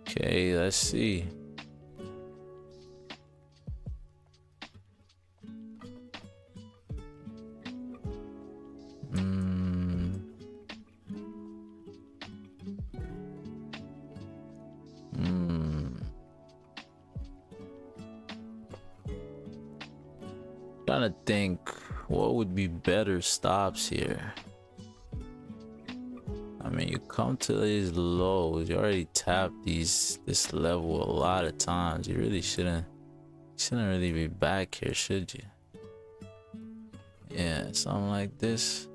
Okay, let's see. Trying to think what would be better stops here. I mean, you come to these lows, you already tapped this level a lot of times. You really shouldn't really be back here, should you? Yeah, something like this.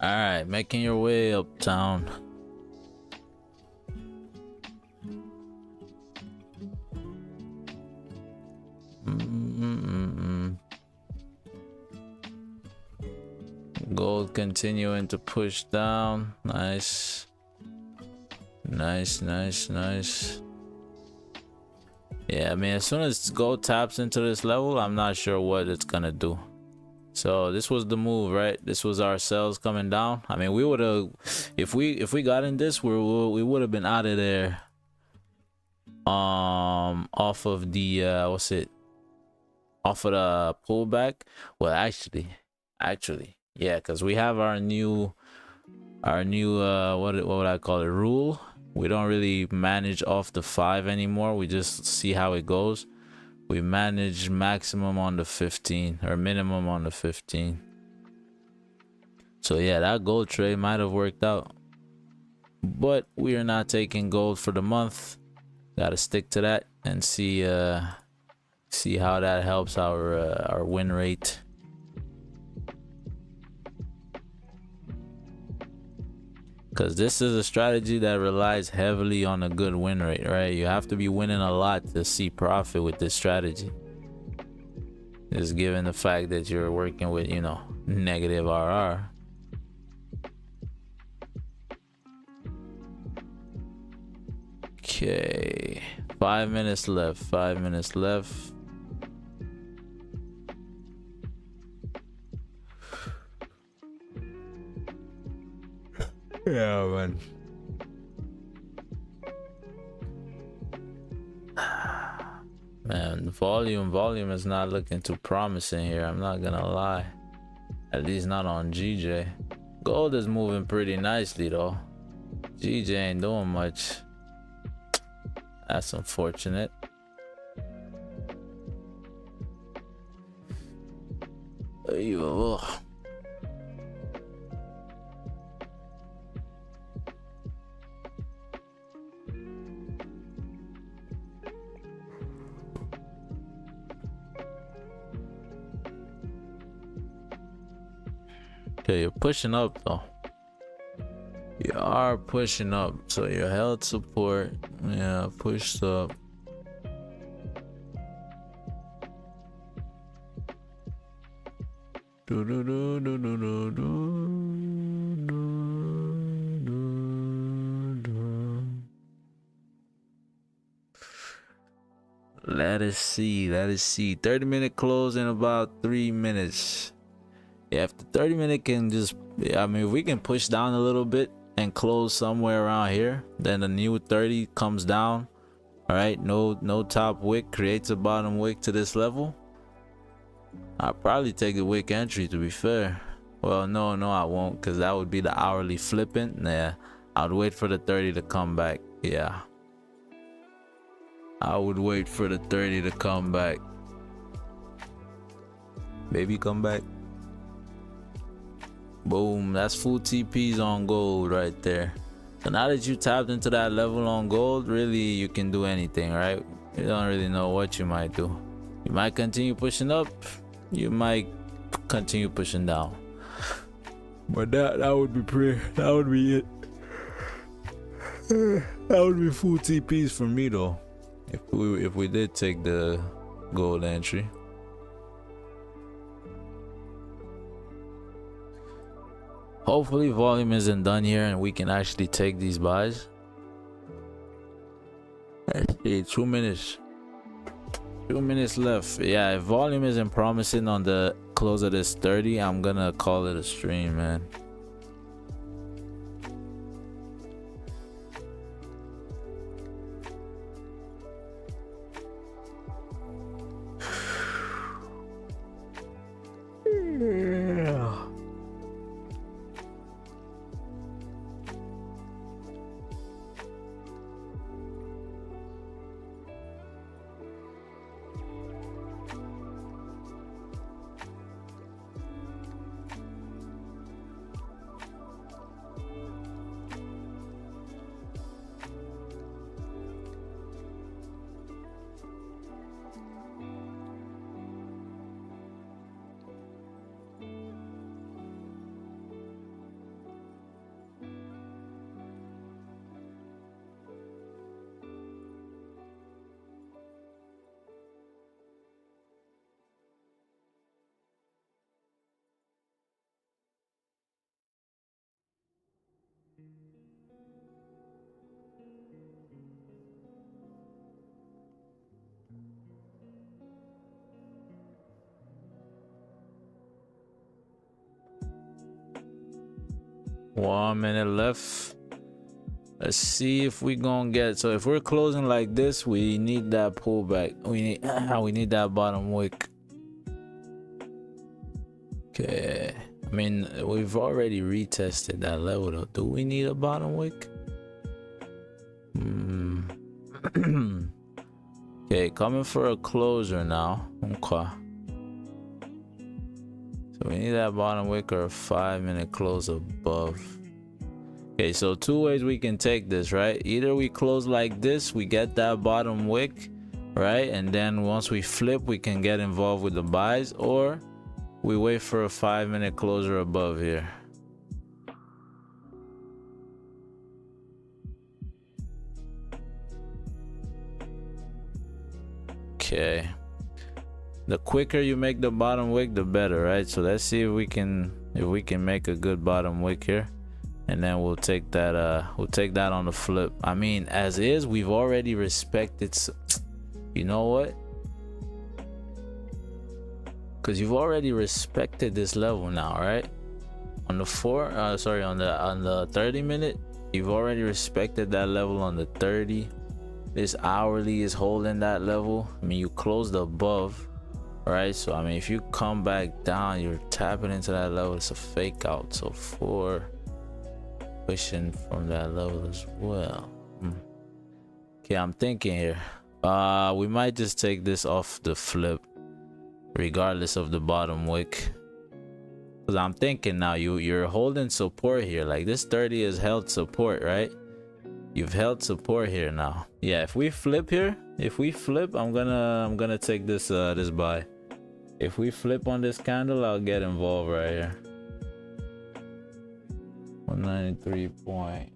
All right, making your way uptown. Gold continuing to push down. Nice. Yeah, I mean, as soon as gold taps into this level, I'm not sure what it's gonna do. So this was the move, right? This was our sales coming down. I mean, we would have, if we got in this, we would have been out of there. Off of the off of the pullback. Well, actually, yeah, because we have our new what would I call it, rule. We don't really manage off the 5 anymore. We just see how it goes. We manage maximum on the 15 or minimum on the 15. So yeah, that gold trade might have worked out, but we are not taking gold for the month. Gotta stick to that and see how that helps our win rate. Because this is a strategy that relies heavily on a good win rate, right? You have to be winning a lot to see profit with this strategy. Just given the fact that you're working with, you know, negative RR. Okay, 5 minutes left. Yeah, man. Man, volume is not looking too promising here. I'm not gonna lie. At least not on GJ. Gold is moving pretty nicely though. GJ ain't doing much. That's unfortunate. Okay, you're pushing up though. You are pushing up, so your held support, yeah, pushed up. Let us see. 30-minute close in about 3 minutes. Yeah, if the 30-minute can just, I mean, if we can push down a little bit and close somewhere around here, then the new 30 comes down. All right, no top wick, creates a bottom wick to this level. I'll probably take the wick entry, to be fair. Well, no, I won't, because that would be the hourly flipping. Yeah, I'd wait for the 30 to come back. Yeah, I would wait for the 30 to come back. Baby, come back. Boom, that's full TPs on gold right there. So now that you tapped into that level on gold, really you can do anything, right? You don't really know what you might do. You might continue pushing up, you might continue pushing down. But that would be that would be it. That would be full TPs for me though. If we did take the gold entry. Hopefully volume isn't done here and we can actually take these buys. Let's see, 2 minutes. 2 minutes left. Yeah, if volume isn't promising on the close of this 30, I'm gonna call it a stream, man. Yeah. 1 minute left. Let's see if we gonna get, so if we're closing like this, we need that pullback. We need that bottom wick. Okay, I mean, we've already retested that level though. Do we need a bottom wick? Okay, coming for a closer now. Okay, so we need that bottom wick or a 5-minute close above. Okay, so two ways we can take this, right? Either we close like this, we get that bottom wick, right? And then once we flip, we can get involved with the buys, or we wait for a 5-minute closer above here. Okay, the quicker you make the bottom wick, the better, right? So let's see if we can make a good bottom wick here, and then we'll take that on the flip. I mean, as is, we've already respected, you know what, because you've already respected this level now, right? On the on the 30-minute, you've already respected that level on the 30. This hourly is holding that level. I mean, you closed above, right? So I mean, if you come back down, you're tapping into that level. It's a fake out. So 4 pushing from that level as well. Okay, I'm thinking here, we might just take this off the flip regardless of the bottom wick, because I'm thinking now you're holding support here. Like this 30 has held support, right? You've held support here now. Yeah, if we flip here, I'm gonna take this this buy. If we flip on this candle, I'll get involved right here. 193 point.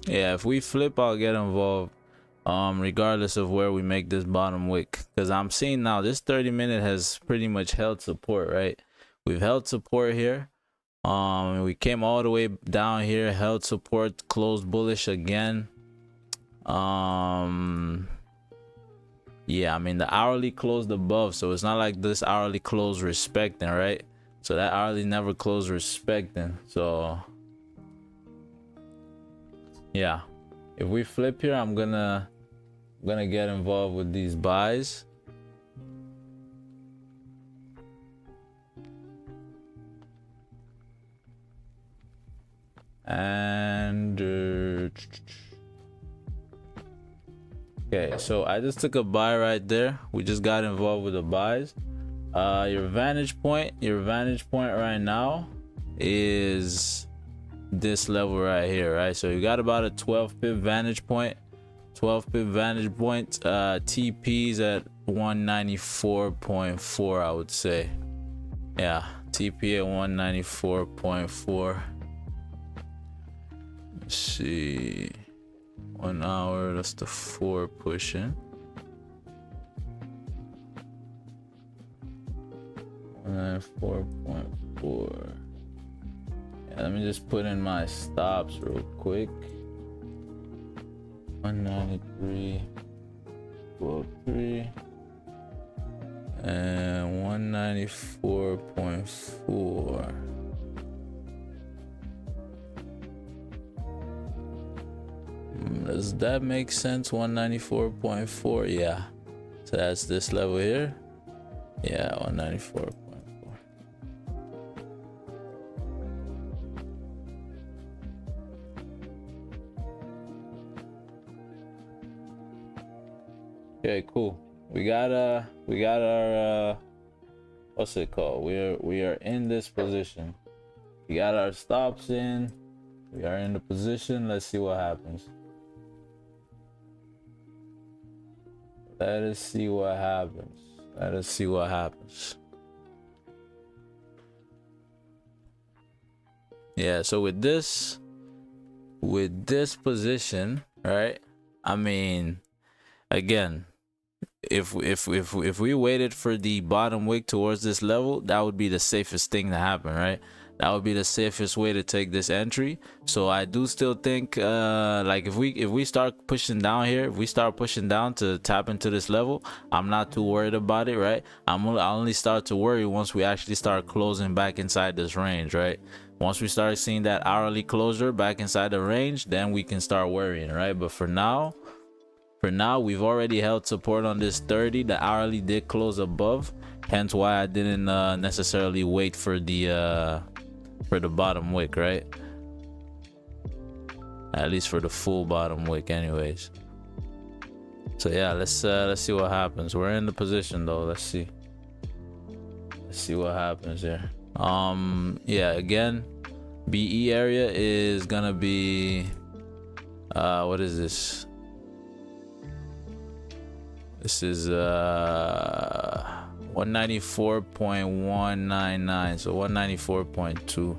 Yeah, if we flip, I'll get involved, regardless of where we make this bottom wick, because I'm seeing now this 30-minute has pretty much held support, right? We've held support here. We came all the way down here, held support, closed bullish again. Yeah, I mean, the hourly closed above, so it's not like this hourly closed respecting, right? So that hourly never closed respecting. So yeah, if we flip here, I'm gonna get involved with these buys. And okay, so I just took a buy right there. We just got involved with the buys. Your vantage point right now is this level right here, right? So you got about a 12 pip vantage point. TP's at 194.4, I would say. Yeah, TP at 194.4. Let's see, 1 hour, that's the 4 pushing. 194.4. Yeah, let me just put in my stops real quick. 193.3 and 194.4. Does that make sense? 194.4. Yeah, so that's this level here. Yeah, 194.4. Okay, cool. We got our what's it called? We are in this position. We got our stops in. We are in the position. Let's see what happens. Let us see what happens. Let us see what happens. Yeah, so with this position, right? I mean, again, if we waited for the bottom wick towards this level, that would be the safest thing to happen, right? That would be the safest way to take this entry. So I do still think like if we start pushing down here, if we start pushing down to tap into this level, I'm not too worried about it, right? I'll only start to worry once we actually start closing back inside this range, right? Once we start seeing that hourly closure back inside the range, then we can start worrying, right? But for now, we've already held support on this 30. The hourly did close above, hence why I didn't necessarily wait for the bottom wick, right? At least for the full bottom wick anyways. So yeah, let's see what happens. We're in the position though. Let's see what happens here. Yeah, again, BE area is gonna be what is this? This is 194.199, so 194.2.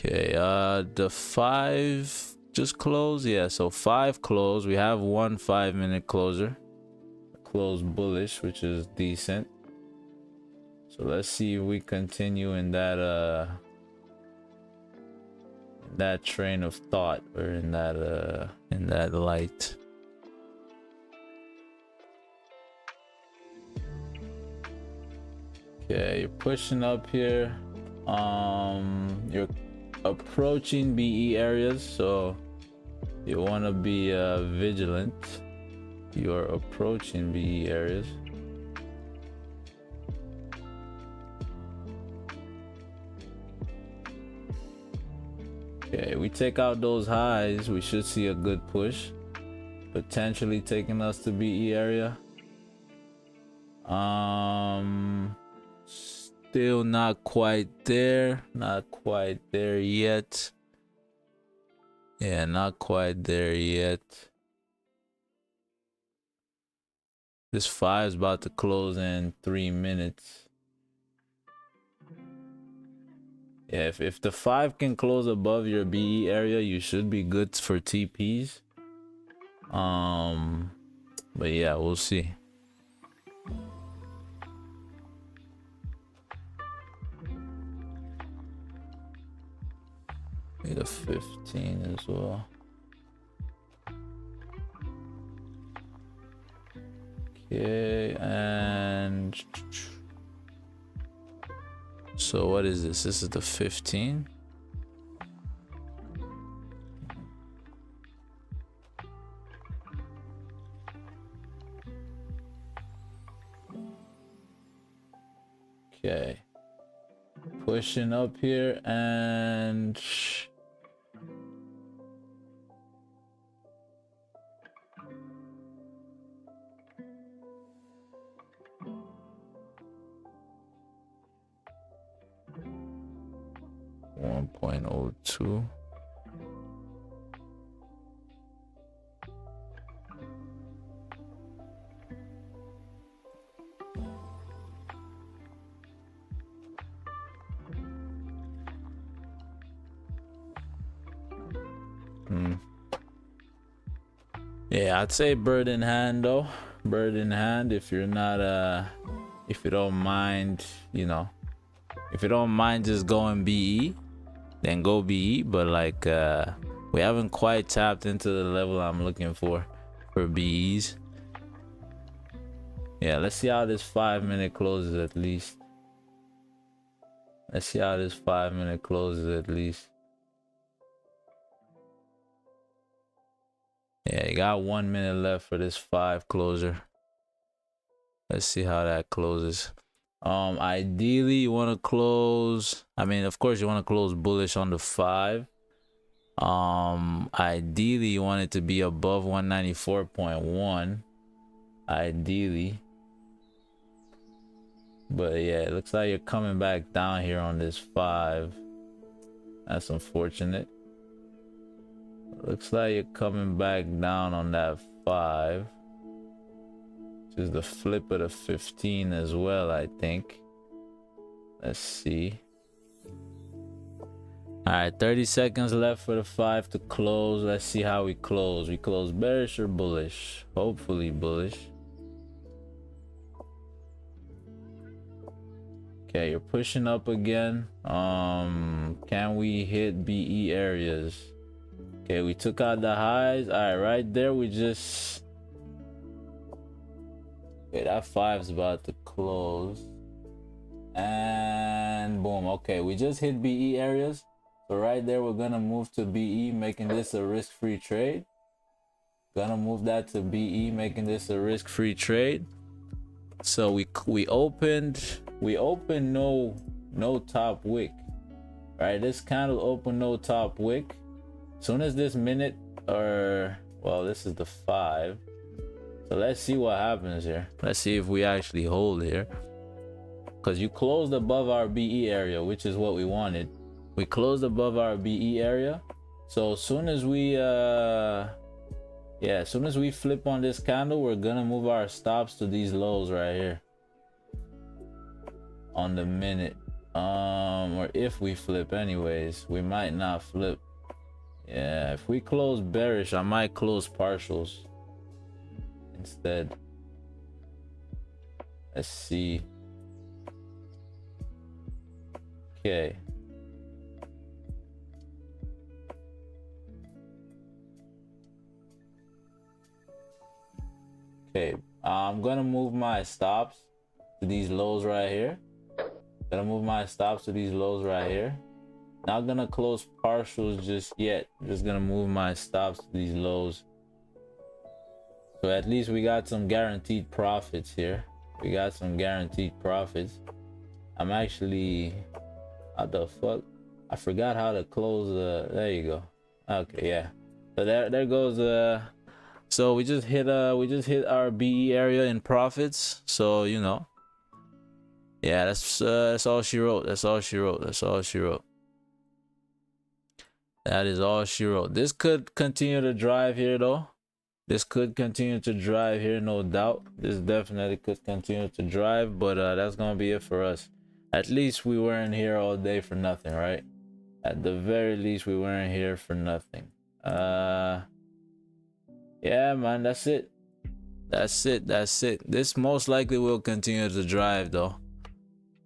Okay, the 5 just closed. Yeah, so 5 closed. We have one 5-minute closer, closed bullish, which is decent. So let's see if we continue in that train of thought, or in that light. Okay, you're pushing up here. You're approaching BE areas, so you want to be vigilant. You're approaching BE areas. Okay, we take out those highs, we should see a good push, potentially taking us to BE area. Still not quite there, yet. Yeah, not quite there yet. This 5 is about to close in 3 minutes. Yeah, if the 5 can close above your BE area, you should be good for TPs. But yeah, we'll see. Need a 15 as well. Okay, and so what is this? This is the 15. Okay, pushing up here, and .02. Yeah, I'd say bird in hand though. Bird in hand, if you're not if you don't mind, you know, if you don't mind just going BE, then go BE. But like we haven't quite tapped into the level I'm looking for BEs. Yeah, let's see how this 5-minute closes at least. Let's see how this 5-minute closes at least. Yeah, you got 1 minute left for this 5 closer. Let's see how that closes. Ideally you want to close, I mean, of course you want to close bullish on the 5. Ideally you want it to be above 194.1. Ideally. But yeah, it looks like you're coming back down here on this 5. That's unfortunate. Looks like you're coming back down on that 5, which is the flip of the 15 as well, I think. Let's see. All right, 30 seconds left for the 5 to close. Let's see how we close. We close bearish or bullish? Hopefully bullish. Okay, you're pushing up again. Can we hit BE areas? Okay, we took out the highs. All right, right there we just... Okay, that 5's about to close. And boom. Okay, we just hit BE areas. So right there, we're gonna move to BE, making this a risk-free trade. Gonna move that to BE, making this a risk-free trade. So we opened no top wick. Right, this candle opened no top wick. Soon as this minute, or well, this is the 5. So let's see what happens here. Let's see if we actually hold here, because you closed above our BE area, which is what we wanted. We closed above our BE area. So as soon as we as soon as we flip on this candle, we're gonna move our stops to these lows right here on the minute. Or if we flip anyways, we might not flip. Yeah, if we close bearish, I might close partials instead. Let's see. Okay. Okay, I'm gonna move my stops to these lows right here. Gonna move my stops to these lows right here. Not gonna close partials just yet. Just gonna move my stops to these lows. So at least we got some guaranteed profits here. We got some guaranteed profits. I'm actually, what the fuck? I forgot how to close the, there you go. Okay, yeah. So there goes so we just hit our BE area in profits. So you know, yeah, that's all she wrote. That's all she wrote. That's all she wrote. That is all she wrote. This could continue to drive here though. This could continue to drive here, no doubt. This definitely could continue to drive, but that's gonna be it for us. At least we weren't here all day for nothing, right? At the very least, we weren't here for nothing. Yeah, man, that's it. That's it. This most likely will continue to drive though.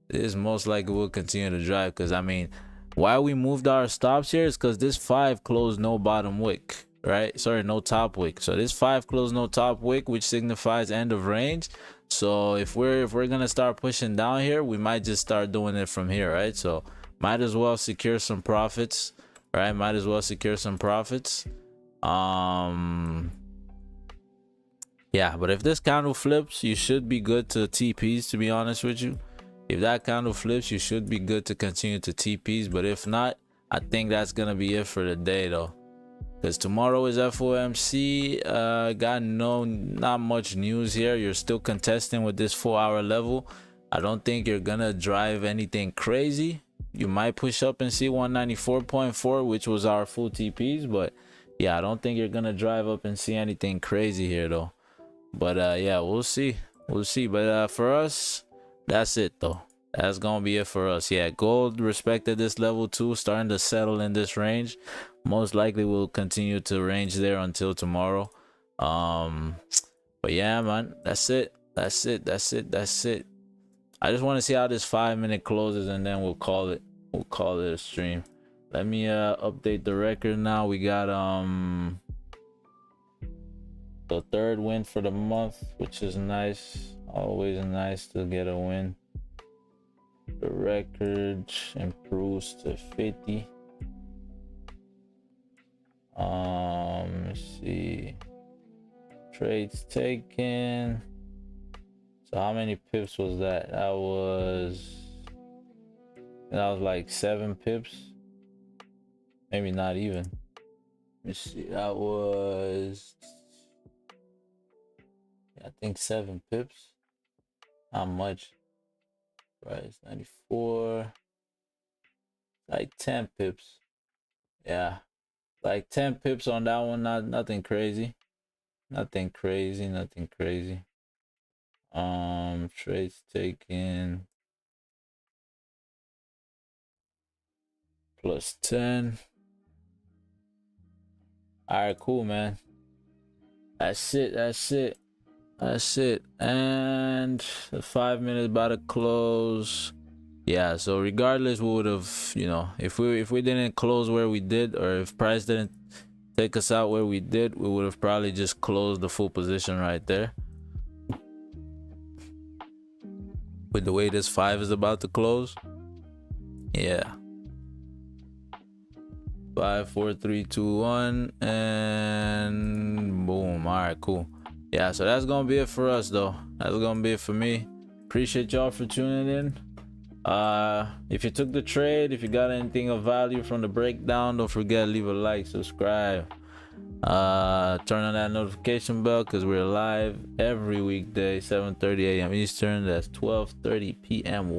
This most likely will continue to drive, because I mean, why we moved our stops here is because this 5 closed no bottom wick, right? Sorry, no top wick. So this 5 closed no top wick, which signifies end of range. So if we're gonna start pushing down here, we might just start doing it from here, right? So might as well secure some profits, right? Might as well secure some profits. Yeah, but if this candle flips, you should be good to TPs, to be honest with you. If that candle flips, you should be good to continue to TPs. But if not, I think that's gonna be it for the day though, because tomorrow is FOMC. Got not much news here. You're still contesting with this 4-hour level. I don't think you're gonna drive anything crazy. You might push up and see 194.4, which was our full TPs, but yeah, I don't think you're gonna drive up and see anything crazy here though. But yeah, we'll see. But for us, that's it though. That's gonna be it for us. Yeah, gold respected this level too, starting to settle in this range. Most likely will continue to range there until tomorrow. But yeah, man, that's it. I just want to see how this 5-minute closes, and then we'll call it a stream. Let me update the record now. We got the 3rd win for the month, which is nice. Always nice to get a win. The record improves to 50. Let's see. Trades taken. So how many pips was that? That was like 7 pips. Maybe not even. Let me see. That was, I think 7 pips. Not much. Price 94. Like 10 pips. Yeah. Like 10 pips on that one. Nothing crazy. Nothing crazy. Nothing crazy. Trades taken. Plus 10. Alright, cool, man. That's it. That's it. That's it. And the 5 minutes about to close. Yeah, so regardless, we would have, you know, if we didn't close where we did, or if price didn't take us out where we did, we would have probably just closed the full position right there. With the way this 5 is about to close. Yeah. 5, 4, 3, 2, 1, and boom. All right, cool. Yeah, so that's gonna be it for us, though. That's gonna be it for me. Appreciate y'all for tuning in. If you took the trade, if you got anything of value from the breakdown, don't forget, leave a like, subscribe, turn on that notification bell, because we're live every weekday, 7:30 a.m. Eastern. That's 12:30 p.m.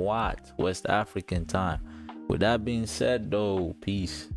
West African time. With that being said, though, peace.